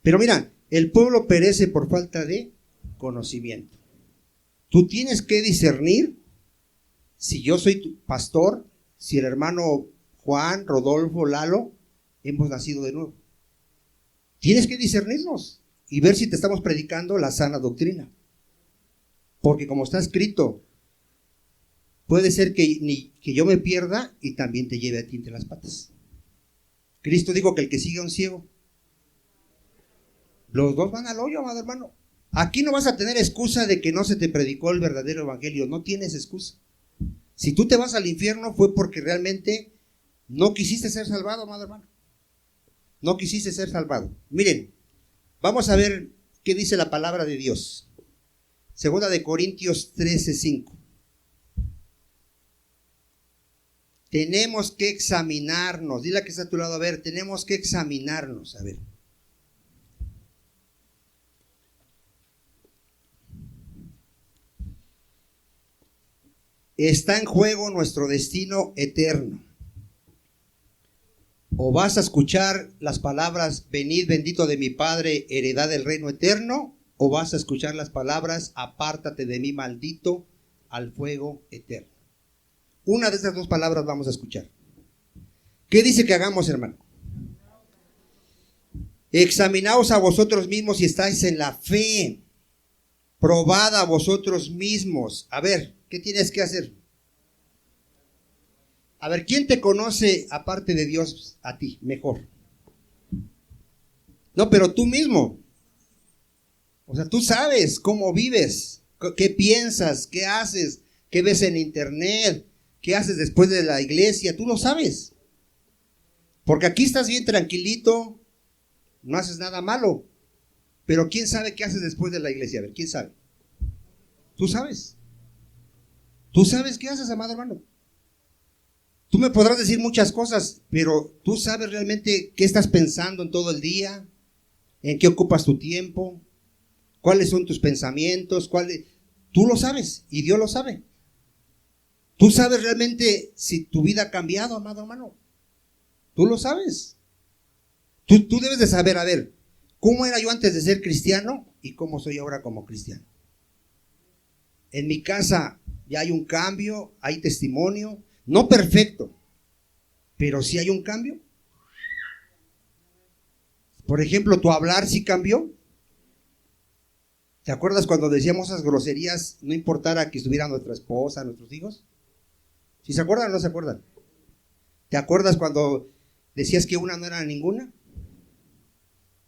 Pero mira, el pueblo perece por falta de conocimiento. Tú tienes que discernir si yo soy tu pastor, si el hermano Juan, Rodolfo, Lalo, hemos nacido de nuevo. Tienes que discernirnos y ver si te estamos predicando la sana doctrina. Porque como está escrito, puede ser que yo me pierda y también te lleve a ti entre las patas. Cristo dijo que el que sigue a un ciego, los dos van al hoyo, amado hermano. Aquí no vas a tener excusa de que no se te predicó el verdadero evangelio. No tienes excusa. Si tú te vas al infierno fue porque realmente no quisiste ser salvado, amado hermano. No quisiste ser salvado. Miren, vamos a ver qué dice la palabra de Dios. Segunda de Corintios 13:5. Tenemos que examinarnos. Dile a que está a tu lado, a ver, tenemos que examinarnos. A ver. Está en juego nuestro destino eterno. O vas a escuchar las palabras, venid bendito de mi Padre, heredad del reino eterno, o vas a escuchar las palabras, apártate de mí maldito, al fuego eterno. Una de estas dos palabras vamos a escuchar. ¿Qué dice que hagamos, hermano? Examinaos a vosotros mismos si estáis en la fe. Probad a vosotros mismos. A ver, ¿qué tienes que hacer? A ver, ¿quién te conoce aparte de Dios a ti mejor? No, pero tú mismo. O sea, tú sabes cómo vives, qué piensas, qué haces, qué ves en internet, qué haces después de la iglesia. Tú lo sabes. Porque aquí estás bien tranquilito, no haces nada malo. Pero ¿quién sabe qué haces después de la iglesia? A ver, ¿quién sabe? Tú sabes. Tú sabes qué haces, amado hermano. Tú me podrás decir muchas cosas, pero tú sabes realmente qué estás pensando en todo el día, en qué ocupas tu tiempo, cuáles son tus pensamientos, tú lo sabes y Dios lo sabe. Tú sabes realmente si tu vida ha cambiado, amado hermano. Tú lo sabes. Tú debes de saber, a ver, ¿cómo era yo antes de ser cristiano y cómo soy ahora como cristiano? En mi casa ya hay un cambio, hay testimonio, no perfecto, pero sí hay un cambio. Por ejemplo, tu hablar sí cambió. ¿Te acuerdas cuando decíamos esas groserías, no importara que estuviera nuestra esposa, nuestros hijos? ¿Sí se acuerdan o no se acuerdan? ¿Te acuerdas cuando decías que una no era ninguna?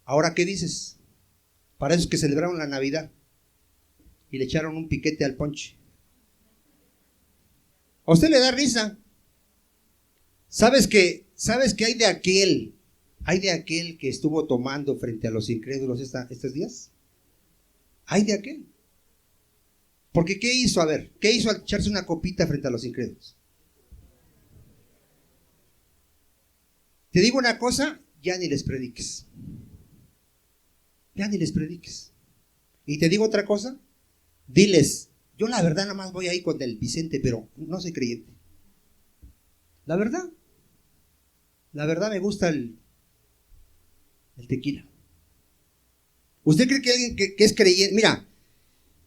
¿Ahora qué dices? Para esos que celebraron la Navidad y le echaron un piquete al ponche. ¿A usted le da risa? ¿Sabes que hay de aquel que estuvo tomando frente a los incrédulos estos días? Hay de aquel. Porque ¿qué hizo? A ver, ¿qué hizo al echarse una copita frente a los incrédulos? Te digo una cosa, ya ni les prediques. Ya ni les prediques. Y te digo otra cosa, diles, yo la verdad nada más voy ahí con el Vicente, pero no soy creyente. La verdad me gusta el tequila. ¿Usted cree que alguien que es creyente? Mira,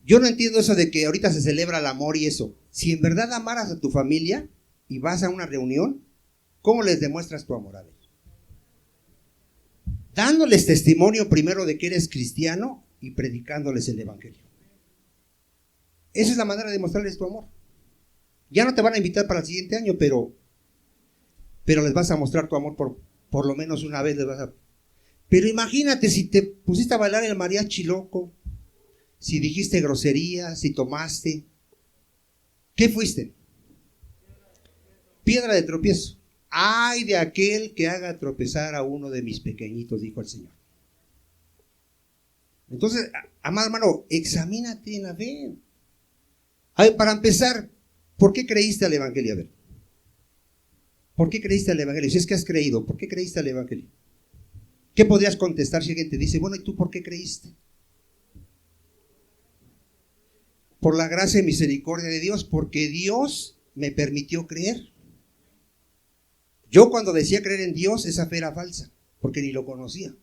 yo no entiendo eso de que ahorita se celebra el amor y eso. Si en verdad amaras a tu familia y vas a una reunión, ¿cómo les demuestras tu amor a ellos? Dándoles testimonio primero de que eres cristiano y predicándoles el evangelio. Esa es la manera de mostrarles tu amor. Ya no te van a invitar para el siguiente año, pero les vas a mostrar tu amor por lo menos una vez. Pero imagínate si te pusiste a bailar el mariachi loco, si dijiste groserías, si tomaste. ¿Qué fuiste? Piedra de tropiezo. Ay de aquel que haga tropezar a uno de mis pequeñitos, dijo el Señor. Entonces, amado hermano, examínate en la fe. A ver, para empezar, ¿por qué creíste al evangelio? A ver, ¿por qué creíste al evangelio? Si es que has creído, ¿por qué creíste al evangelio? ¿Qué podrías contestar si alguien te dice, bueno, ¿y tú por qué creíste? Por la gracia y misericordia de Dios, porque Dios me permitió creer. Yo cuando decía creer en Dios, esa fe era falsa, porque ni lo conocía,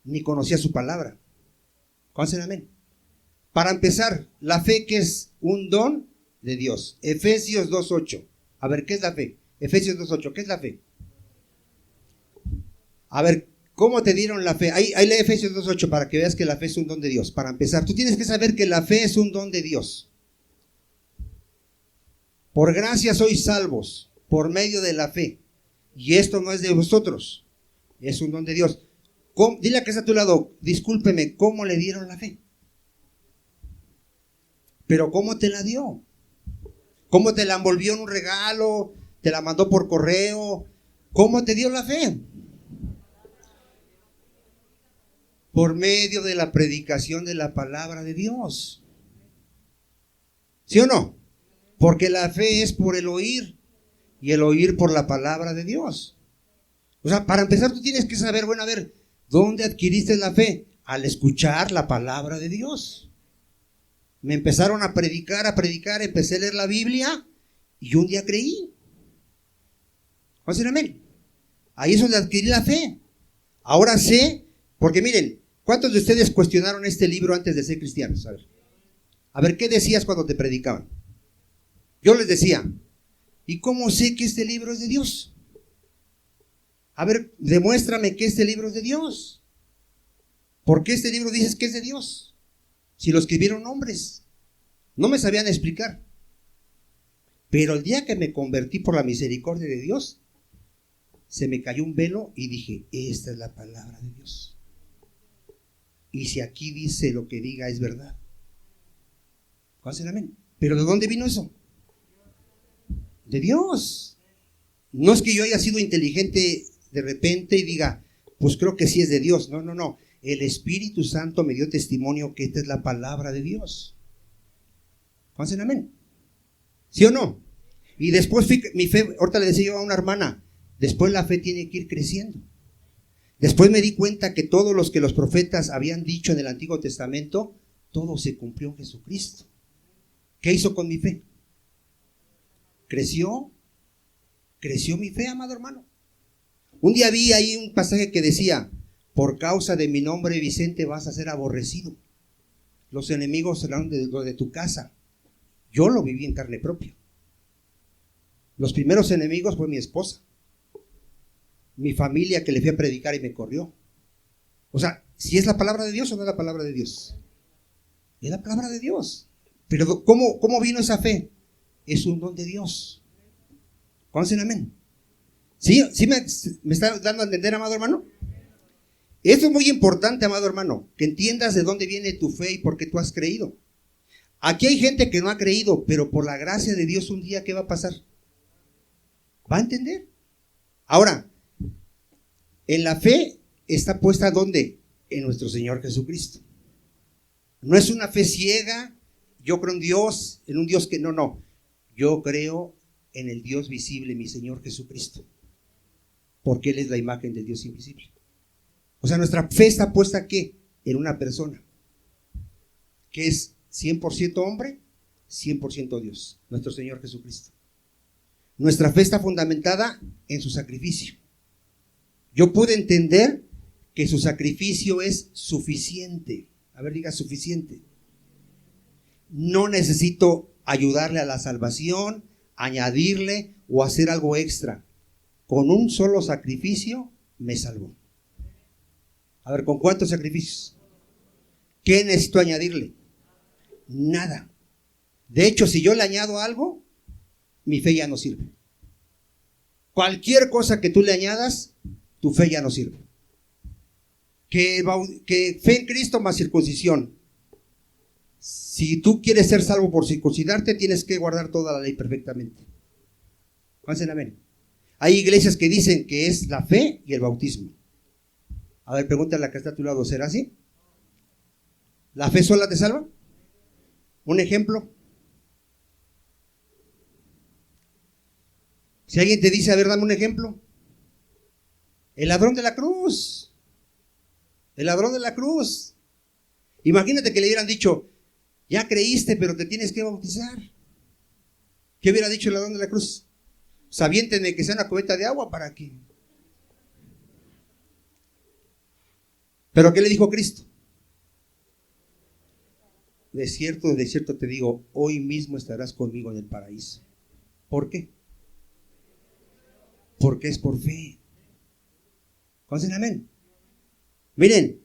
ni conocía su palabra. ¿Cuántos dicen amén? Para empezar, la fe que es un don de Dios. Efesios 2:8. A ver, ¿qué es la fe? Efesios 2:8, ¿qué es la fe? A ver, ¿cómo te dieron la fe? Ahí lee Efesios 2:8 para que veas que la fe es un don de Dios. Para empezar, tú tienes que saber que la fe es un don de Dios. Por gracia sois salvos, por medio de la fe. Y esto no es de vosotros, es un don de Dios. Dile a que está a tu lado, discúlpeme, ¿cómo le dieron la fe? Pero ¿cómo te la dio? ¿Cómo te la envolvió en un regalo? ¿Te la mandó por correo? ¿Cómo te dio la fe? Por medio de la predicación de la palabra de Dios. ¿Sí o no? Porque la fe es por el oír y el oír por la palabra de Dios. O sea, para empezar tú tienes que saber, bueno, a ver, ¿dónde adquiriste la fe? Al escuchar la palabra de Dios. Me empezaron a predicar, empecé a leer la Biblia y un día creí. ¿Vamos a decir amén? Ahí es donde adquirí la fe. Ahora sé, porque miren, ¿cuántos de ustedes cuestionaron este libro antes de ser cristianos? A ver, ¿qué decías cuando te predicaban? Yo les decía, ¿y cómo sé que este libro es de Dios? A ver, demuéstrame que este libro es de Dios. ¿Por qué este libro dices que es de Dios? Si lo escribieron hombres, no me sabían explicar. Pero el día que me convertí por la misericordia de Dios, se me cayó un velo y dije, esta es la palabra de Dios. Y si aquí dice lo que diga es verdad. ¿Cuál será? Amén. ¿Pero de dónde vino eso? De Dios. No es que yo haya sido inteligente de repente y diga, pues creo que sí es de Dios. No. El Espíritu Santo me dio testimonio que esta es la palabra de Dios. ¿Cuál será? Amén. ¿Sí o no? Y después mi fe, ahorita le decía yo a una hermana, después la fe tiene que ir creciendo. Después me di cuenta que todos los que los profetas habían dicho en el Antiguo Testamento, todo se cumplió en Jesucristo. ¿Qué hizo con mi fe? Creció mi fe, amado hermano. Un día vi ahí un pasaje que decía, por causa de mi nombre, Vicente, vas a ser aborrecido. Los enemigos serán de tu casa. Yo lo viví en carne propia. Los primeros enemigos fue mi esposa, mi familia que le fui a predicar y me corrió. O sea, si es la palabra de Dios o no es la palabra de Dios. Es la palabra de Dios. Pero ¿cómo vino esa fe? Es un don de Dios. ¿Cuántos dicen amén? ¿Sí me está dando a entender, amado hermano? Esto es muy importante, amado hermano, que entiendas de dónde viene tu fe y por qué tú has creído. Aquí hay gente que no ha creído, pero por la gracia de Dios un día, ¿qué va a pasar? Va a entender. Ahora, en la fe está puesta ¿dónde? En nuestro Señor Jesucristo. No es una fe ciega, yo creo en un Dios que no. Yo creo en el Dios visible, mi Señor Jesucristo. Porque Él es la imagen del Dios invisible. O sea, nuestra fe está puesta ¿qué? En una persona que es 100% hombre, 100% Dios, nuestro Señor Jesucristo. Nuestra fe está fundamentada en su sacrificio. Yo pude entender que su sacrificio es suficiente. A ver, diga suficiente. No necesito ayudarle a la salvación, añadirle o hacer algo extra. Con un solo sacrificio me salvó. A ver, ¿con cuántos sacrificios? ¿Qué necesito añadirle? Nada. De hecho, si yo le añado algo, mi fe ya no sirve. Cualquier cosa que tú le añadas, tu fe ya no sirve. Que fe en Cristo más circuncisión. Si tú quieres ser salvo por circuncidarte, tienes que guardar toda la ley perfectamente. ¿Cuántos amén? Hay iglesias que dicen que es la fe y el bautismo. A ver, pregúntale a la que está a tu lado, ¿será así? ¿La fe sola te salva? ¿Un ejemplo? Si alguien te dice, a ver, dame un ejemplo. El ladrón de la cruz. El ladrón de la cruz. Imagínate que le hubieran dicho, ya creíste, pero te tienes que bautizar. ¿Qué hubiera dicho el ladrón de la cruz? Aviéntenme que sea una cubeta de agua para que. ¿Pero qué le dijo Cristo? De cierto te digo, hoy mismo estarás conmigo en el paraíso. ¿Por qué? Porque es por fe. ¿Conocen amén? Miren,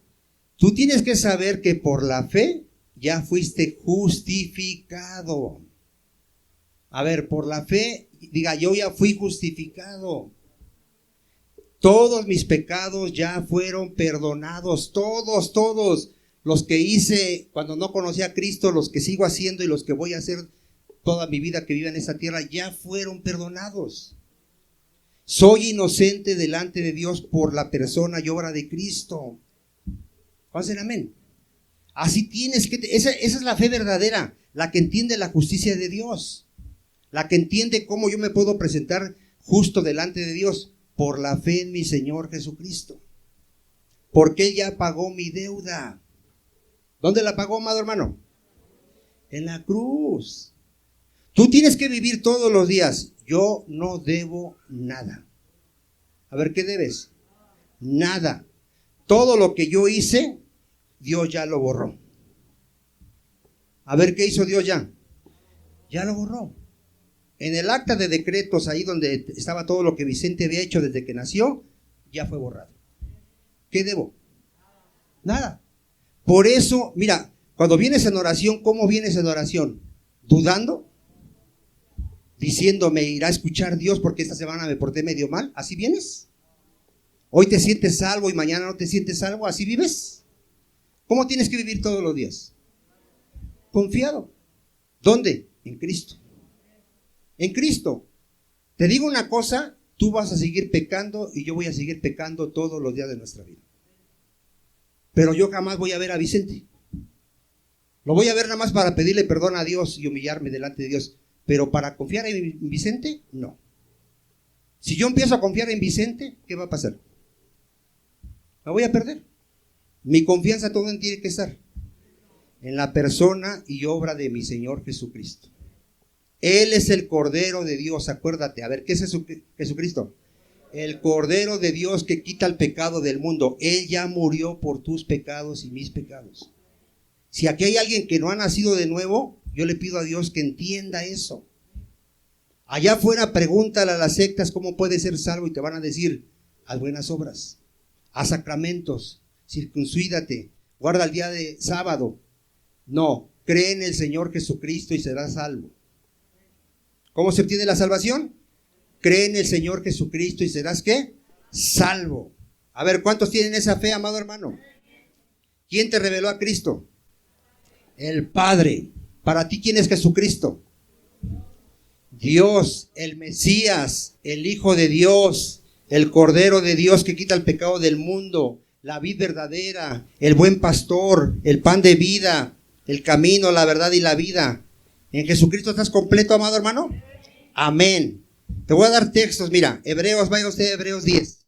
tú tienes que saber que por la fe ya fuiste justificado. A ver, por la fe, diga, yo ya fui justificado. Todos mis pecados ya fueron perdonados, todos los que hice cuando no conocía a Cristo, los que sigo haciendo y los que voy a hacer toda mi vida que viva en esta tierra, ya fueron perdonados. Soy inocente delante de Dios por la persona y obra de Cristo. ¿Hacen amén? Así tienes que, esa es la fe verdadera, la que entiende la justicia de Dios, la que entiende cómo yo me puedo presentar justo delante de Dios por la fe en mi Señor Jesucristo. Porque Él ya pagó mi deuda. ¿Dónde la pagó, amado hermano? En la cruz. Tú tienes que vivir todos los días. Yo no debo nada. A ver, ¿qué debes? Nada. Todo lo que yo hice, Dios ya lo borró. A ver, ¿qué hizo Dios ya? Ya lo borró. En el acta de decretos, ahí donde estaba todo lo que Vicente había hecho desde que nació, ya fue borrado. ¿Qué debo? Nada. Por eso, mira, cuando vienes en oración, ¿cómo vienes en oración? ¿Dudando? Diciendo, me irá a escuchar Dios porque esta semana me porté medio mal. ¿Así vienes? Hoy te sientes salvo y mañana no te sientes salvo. ¿Así vives? ¿Cómo tienes que vivir todos los días? Confiado. ¿Dónde? En Cristo. En Cristo. Te digo una cosa, tú vas a seguir pecando y yo voy a seguir pecando todos los días de nuestra vida. Pero yo jamás voy a ver a Vicente. Lo voy a ver nada más para pedirle perdón a Dios y humillarme delante de Dios. Pero para confiar en Vicente, no. Si yo empiezo a confiar en Vicente, ¿qué va a pasar? Me voy a perder. Mi confianza todo tiene que estar en la persona y obra de mi Señor Jesucristo. Él es el Cordero de Dios, acuérdate. A ver, ¿qué es Jesucristo? El Cordero de Dios que quita el pecado del mundo. Él ya murió por tus pecados y mis pecados. Si aquí hay alguien que no ha nacido de nuevo, yo le pido a Dios que entienda eso. Allá afuera pregúntale a las sectas cómo puede ser salvo y te van a decir, haz buenas obras, haz sacramentos, circuncídate, guarda el día de sábado. No, cree en el Señor Jesucristo y serás salvo. ¿Cómo se obtiene la salvación? Cree en el Señor Jesucristo y serás ¿qué? Salvo. A ver, ¿cuántos tienen esa fe, amado hermano? ¿Quién te reveló a Cristo? El Padre. Para ti, ¿quién es Jesucristo? Dios, el Mesías, el Hijo de Dios, el Cordero de Dios que quita el pecado del mundo, la vid verdadera, el buen pastor, el pan de vida, el camino, la verdad y la vida. ¿En Jesucristo estás completo, amado hermano? Amén. Te voy a dar textos, mira, Hebreos, vaya usted a Hebreos 10.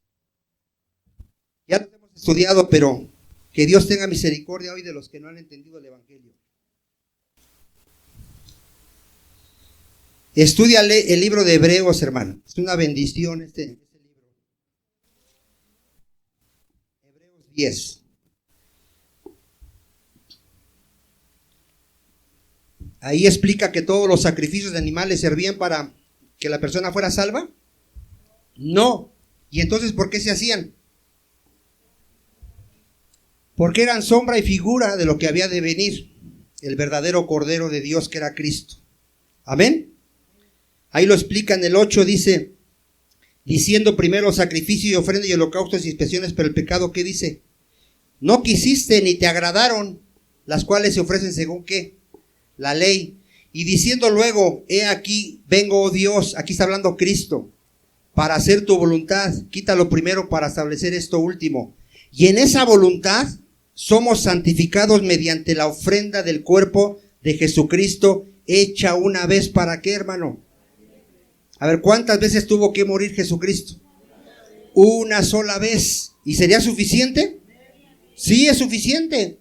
Ya los hemos estudiado, pero que Dios tenga misericordia hoy de los que no han entendido el Evangelio. Estúdiale el libro de Hebreos, hermano. Es una bendición este libro. Hebreos 10. Ahí explica que todos los sacrificios de animales servían para que la persona fuera salva. No. ¿Y entonces por qué se hacían? Porque eran sombra y figura de lo que había de venir, el verdadero Cordero de Dios que era Cristo. Amén. Ahí lo explica en el 8, dice, diciendo primero sacrificio y ofrenda y holocaustos y expiaciones por el pecado, ¿qué dice? No quisiste ni te agradaron, las cuales se ofrecen según ¿qué? La ley. Y diciendo luego, he aquí, vengo, oh Dios, aquí está hablando Cristo, para hacer tu voluntad. Quítalo primero para establecer esto último. Y en esa voluntad somos santificados mediante la ofrenda del cuerpo de Jesucristo, hecha una vez, ¿para qué, hermano? A ver, ¿cuántas veces tuvo que morir Jesucristo? Una sola vez. ¿Y sería suficiente? Sí, es suficiente.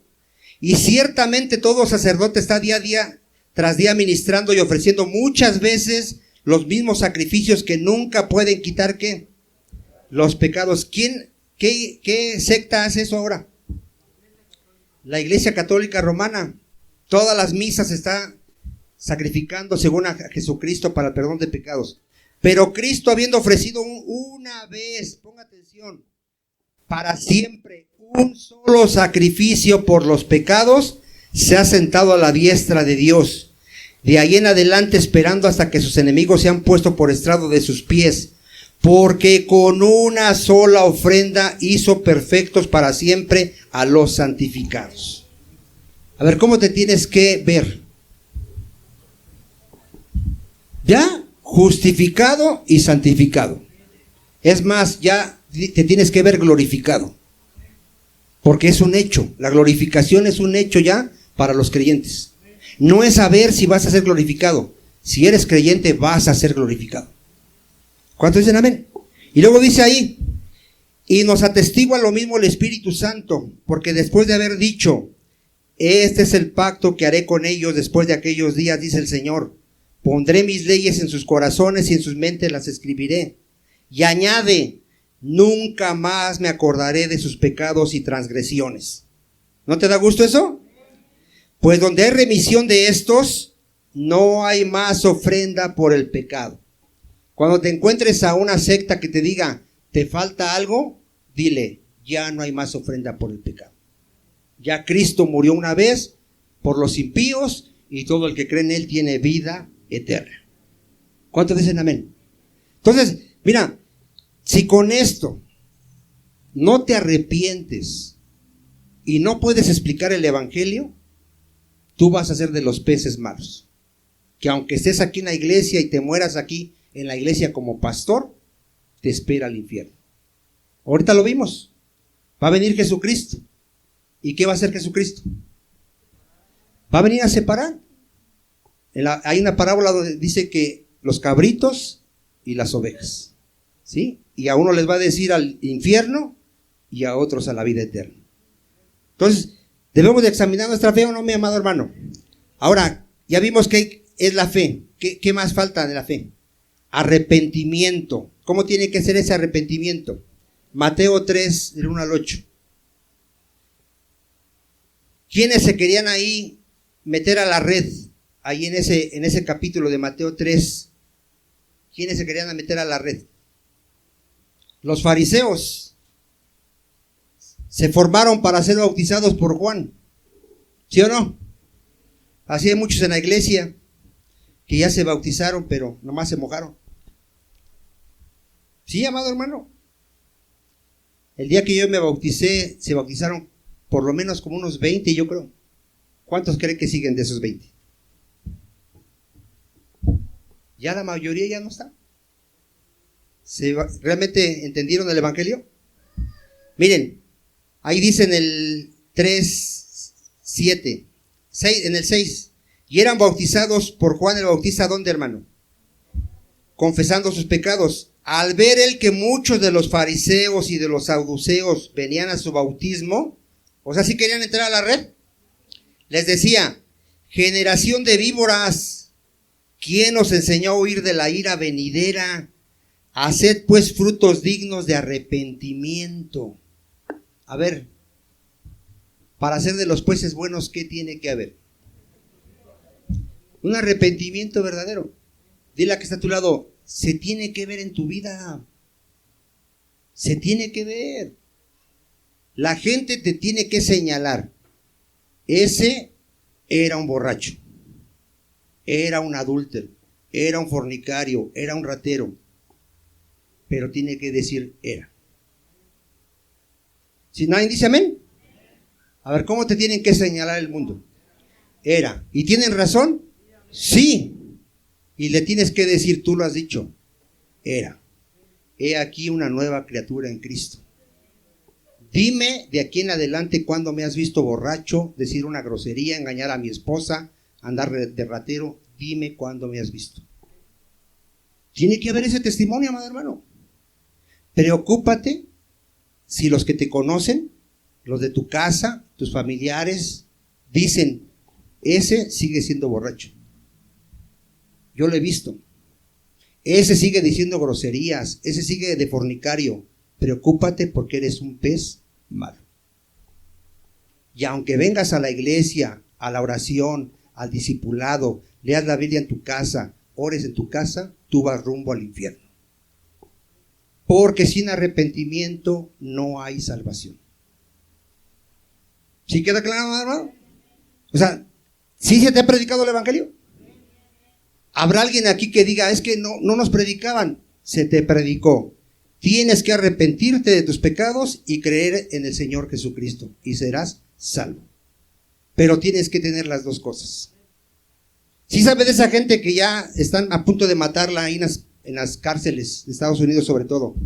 Y ciertamente todo sacerdote está día a día, tras día ministrando y ofreciendo muchas veces los mismos sacrificios que nunca pueden quitar, ¿qué? Los pecados. ¿Qué secta hace eso ahora? La Iglesia Católica Romana. Todas las misas está sacrificando según a Jesucristo para el perdón de pecados. Pero Cristo, habiendo ofrecido una vez, ponga atención, para siempre, un solo sacrificio por los pecados, se ha sentado a la diestra de Dios. De ahí en adelante esperando hasta que sus enemigos sean puestos por estrado de sus pies. Porque con una sola ofrenda hizo perfectos para siempre a los santificados. A ver, ¿cómo te tienes que ver? ¿Ya? Justificado y santificado. Es más, ya te tienes que ver glorificado. Porque es un hecho. La glorificación es un hecho ya para los creyentes. No es saber si vas a ser glorificado. Si eres creyente, vas a ser glorificado. ¿Cuántos dicen amén? Y luego dice ahí, y nos atestigua lo mismo el Espíritu Santo, porque después de haber dicho, este es el pacto que haré con ellos después de aquellos días, dice el Señor. Pondré mis leyes en sus corazones y en sus mentes las escribiré. Y añade, nunca más me acordaré de sus pecados y transgresiones. ¿No te da gusto eso? Pues donde hay remisión de estos, no hay más ofrenda por el pecado. Cuando te encuentres a una secta que te diga, te falta algo, dile, ya no hay más ofrenda por el pecado. Ya Cristo murió una vez por los impíos y todo el que cree en Él tiene vida eterna. ¿Cuántos dicen amén? Entonces, mira, si con esto no te arrepientes y no puedes explicar el Evangelio, tú vas a ser de los peces malos. Que aunque estés aquí en la iglesia y te mueras aquí en la iglesia como pastor, te espera el infierno. Ahorita lo vimos. Va a venir Jesucristo. ¿Y qué va a hacer Jesucristo? Va a venir a separar. Hay una parábola donde dice que los cabritos y las ovejas, ¿sí? Y a uno les va a decir al infierno y a otros a la vida eterna. Entonces, debemos de examinar nuestra fe, ¿o no, mi amado hermano? Ahora, ya vimos que es la fe. ¿Qué más falta de la fe? Arrepentimiento. ¿Cómo tiene que ser ese arrepentimiento? Mateo 3, del 1 al 8. ¿Quiénes se querían ahí meter a la red? Ahí en ese capítulo de Mateo 3, ¿quiénes se querían meter a la red? Los fariseos. Se formaron para ser bautizados por Juan. ¿Sí o no? Así hay muchos en la iglesia que ya se bautizaron, pero nomás se mojaron. Sí, amado hermano. El día que yo me bauticé, se bautizaron por lo menos como unos 20, yo creo. ¿Cuántos creen que siguen de esos 20? Ya la mayoría ya no está. ¿Realmente entendieron el Evangelio? Miren, ahí dice en el 3:7, en el 6, y eran bautizados por Juan el Bautista, ¿dónde, hermano? Confesando sus pecados. Al ver él que muchos de los fariseos y de los saduceos venían a su bautismo, o sea, si querían entrar a la red, les decía: generación de víboras, ¿quién os enseñó a huir de la ira venidera? Haced pues frutos dignos de arrepentimiento. A ver, para ser de los jueces buenos, ¿qué tiene que haber? Un arrepentimiento verdadero. Dile a que está a tu lado: se tiene que ver en tu vida. Se tiene que ver. La gente te tiene que señalar: ese era un borracho, era un adúltero, era un fornicario, era un ratero. Pero tiene que decir era. Si nadie dice amén. A ver, ¿cómo te tienen que señalar el mundo? Era. ¿Y tienen razón? Sí. Y le tienes que decir: tú lo has dicho, era. He aquí una nueva criatura en Cristo. Dime de aquí en adelante cuándo me has visto borracho, decir una grosería, engañar a mi esposa, andar de ratero. Dime cuándo me has visto. Tiene que haber ese testimonio, amado hermano. Preocúpate si los que te conocen, los de tu casa, tus familiares, dicen: ese sigue siendo borracho. Yo lo he visto. Ese sigue diciendo groserías, ese sigue de fornicario. Preocúpate porque eres un pez malo. Y aunque vengas a la iglesia, a la oración, al discipulado, leas la Biblia en tu casa, ores en tu casa, tú vas rumbo al infierno. Porque sin arrepentimiento no hay salvación. ¿Sí queda claro, hermano? O sea, ¿sí se te ha predicado el Evangelio? ¿Habrá alguien aquí que diga: es que no nos predicaban? Se te predicó. Tienes que arrepentirte de tus pecados y creer en el Señor Jesucristo y serás salvo. Pero tienes que tener las dos cosas. ¿Sí sabe de esa gente que ya están a punto de matarla ahí en las cárceles de Estados Unidos sobre todo?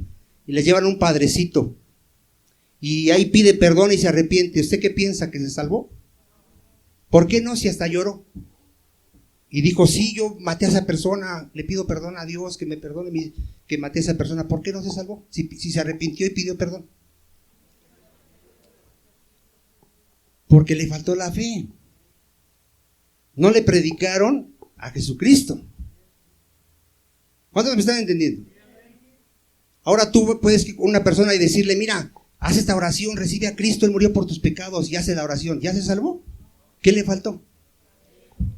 Y les llevan un padrecito y ahí pide perdón y se arrepiente. ¿Usted qué piensa? ¿Que se salvó? ¿Por qué no? Si hasta lloró y dijo: sí, yo maté a esa persona, le pido perdón a Dios, que me perdone que maté a esa persona. ¿Por qué no se salvó? Si se arrepintió y pidió perdón. Porque le faltó la fe. No le predicaron a Jesucristo. ¿Cuántos me están entendiendo? Ahora tú puedes ir con una persona y decirle: mira, haz esta oración, recibe a Cristo, Él murió por tus pecados, y hace la oración. ¿Ya se salvó? ¿Qué le faltó?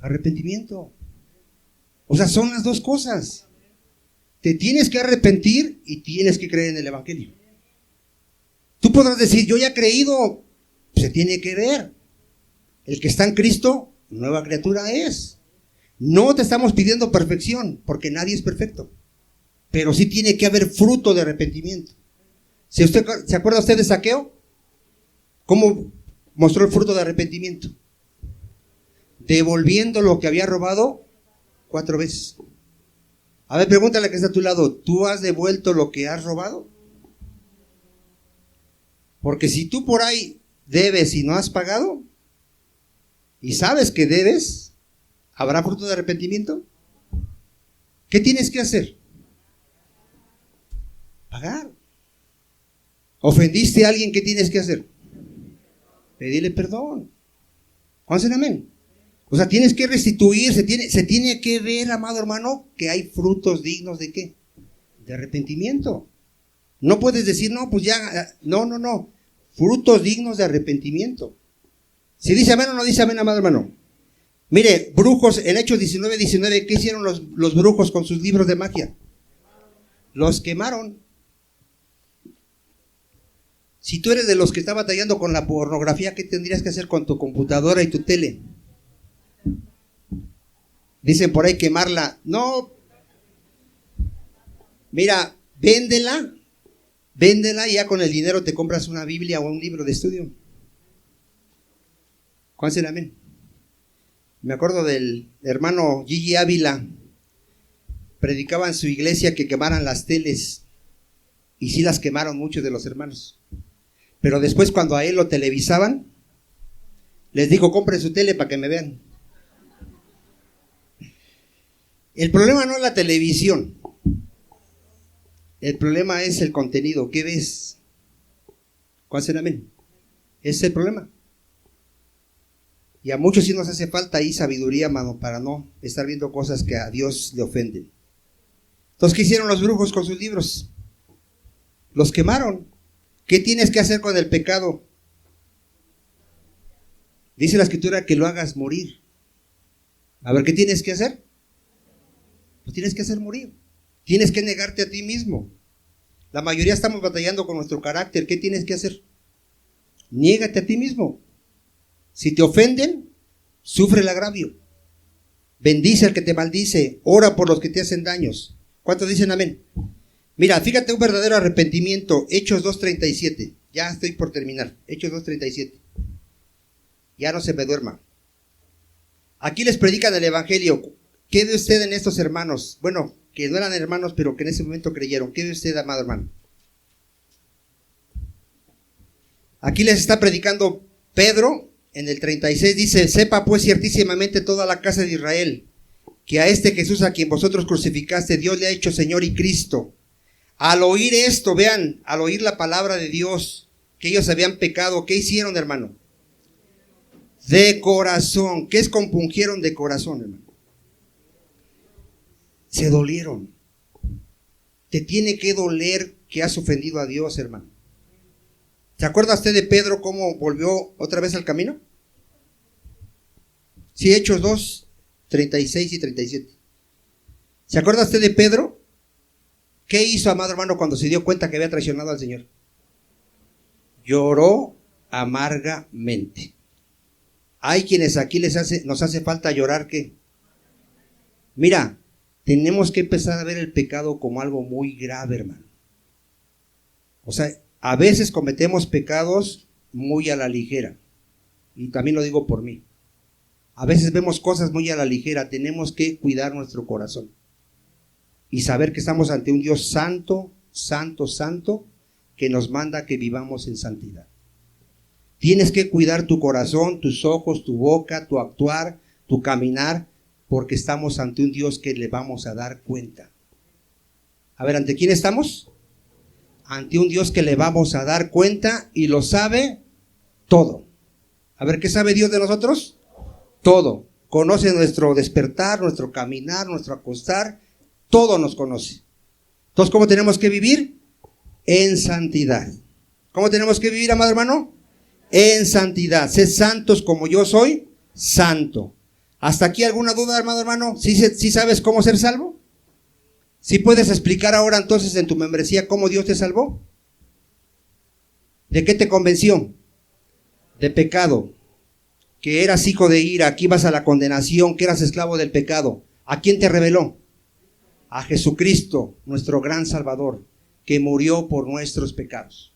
Arrepentimiento. O sea, son las dos cosas. Te tienes que arrepentir y tienes que creer en el Evangelio. Tú podrás decir: yo ya he creído. Se tiene que ver. El que está en Cristo, nueva criatura es. No te estamos pidiendo perfección, porque nadie es perfecto. Pero sí tiene que haber fruto de arrepentimiento. ¿Se acuerda usted de Zaqueo? ¿Cómo mostró el fruto de arrepentimiento? Devolviendo lo que había robado 4 veces. A ver, pregúntale a que está a tu lado: ¿tú has devuelto lo que has robado? Porque si tú por ahí debes y no has pagado, y sabes que debes, ¿habrá fruto de arrepentimiento? ¿Qué tienes que hacer? Pagar. ¿Ofendiste a alguien? ¿Qué tienes que hacer? Pedirle perdón. ¿Cuántos dicen amén? O sea, tienes que restituir, se tiene que ver, amado hermano, que hay frutos dignos ¿de qué? De arrepentimiento. No puedes decir: no, pues ya, no. Frutos dignos de arrepentimiento. Si dice amén o no dice amén, amado hermano. Mire, brujos, en Hechos 19, ¿qué hicieron los brujos con sus libros de magia? Los quemaron. Si tú eres de los que está batallando con la pornografía, ¿qué tendrías que hacer con tu computadora y tu tele? Dicen por ahí quemarla. No. Mira, véndela y ya con el dinero te compras una Biblia o un libro de estudio. ¿Cuál será? Amén. Me acuerdo del hermano Gigi Ávila. predicaba en su iglesia que quemaran las teles, y sí las quemaron muchos de los hermanos. Pero después, cuando a él lo televisaban, les dijo: compren su tele para que me vean. El problema no es la televisión, el problema es el contenido. ¿Qué ves? ¿Cuál será? Amén. Ese es el problema. Y a muchos sí nos hace falta ahí sabiduría, mano, para no estar viendo cosas que a Dios le ofenden. Entonces, ¿qué hicieron los brujos con sus libros? Los quemaron. ¿Qué tienes que hacer con el pecado? Dice la Escritura que lo hagas morir. A ver, ¿qué tienes que hacer? Lo tienes que hacer morir. Tienes que negarte a ti mismo. La mayoría estamos batallando con nuestro carácter. ¿Qué tienes que hacer? Niégate a ti mismo. Si te ofenden, sufre el agravio. Bendice al que te maldice. Ora por los que te hacen daños. ¿Cuántos dicen amén? Mira, fíjate, un verdadero arrepentimiento. Hechos 2:37. Ya estoy por terminar. Hechos 2:37. Ya no se me duerma. Aquí les predican el evangelio. ¿Qué ve usted en estos hermanos? Bueno, que no eran hermanos, pero que en ese momento creyeron. ¿Qué ve usted, amado hermano? Aquí les está predicando Pedro. En el 36 dice: sepa pues ciertísimamente toda la casa de Israel, que a este Jesús a quien vosotros crucificaste, Dios le ha hecho Señor y Cristo. Al oír esto, vean, al oír la palabra de Dios, que ellos habían pecado, ¿qué hicieron, hermano? De corazón. ¿Qué es compungieron de corazón, hermano? Se dolieron. Te tiene que doler que has ofendido a Dios, hermano. ¿Se acuerda usted de Pedro cómo volvió otra vez al camino? Sí, Hechos 2, 36 y 37. ¿Se acuerda usted de Pedro? ¿Qué hizo, amado hermano, cuando se dio cuenta que había traicionado al Señor? Lloró amargamente. Hay quienes aquí nos hace falta llorar, ¿qué? Mira, tenemos que empezar a ver el pecado como algo muy grave, hermano. O sea, a veces cometemos pecados muy a la ligera. Y también lo digo por mí. A veces vemos cosas muy a la ligera. Tenemos que cuidar nuestro corazón. Y saber que estamos ante un Dios santo, santo, santo, que nos manda que vivamos en santidad. Tienes que cuidar tu corazón, tus ojos, tu boca, tu actuar, tu caminar, porque estamos ante un Dios que le vamos a dar cuenta. A ver, ¿ante quién estamos? Ante un Dios que le vamos a dar cuenta y lo sabe todo. A ver, ¿qué sabe Dios de nosotros? Todo. Conoce nuestro despertar, nuestro caminar, nuestro acostar, todo nos conoce. Entonces, ¿cómo tenemos que vivir? En santidad. ¿Cómo tenemos que vivir, amado hermano? En santidad. Sed santos como yo soy santo. ¿Hasta aquí alguna duda, amado hermano? ¿Sí sabes cómo ser salvo? ¿Sí puedes explicar ahora entonces en tu membresía cómo Dios te salvó? ¿De qué te convenció? De pecado, que eras hijo de ira, que ibas a la condenación, que eras esclavo del pecado. ¿A quién te reveló? A Jesucristo, nuestro gran Salvador, que murió por nuestros pecados.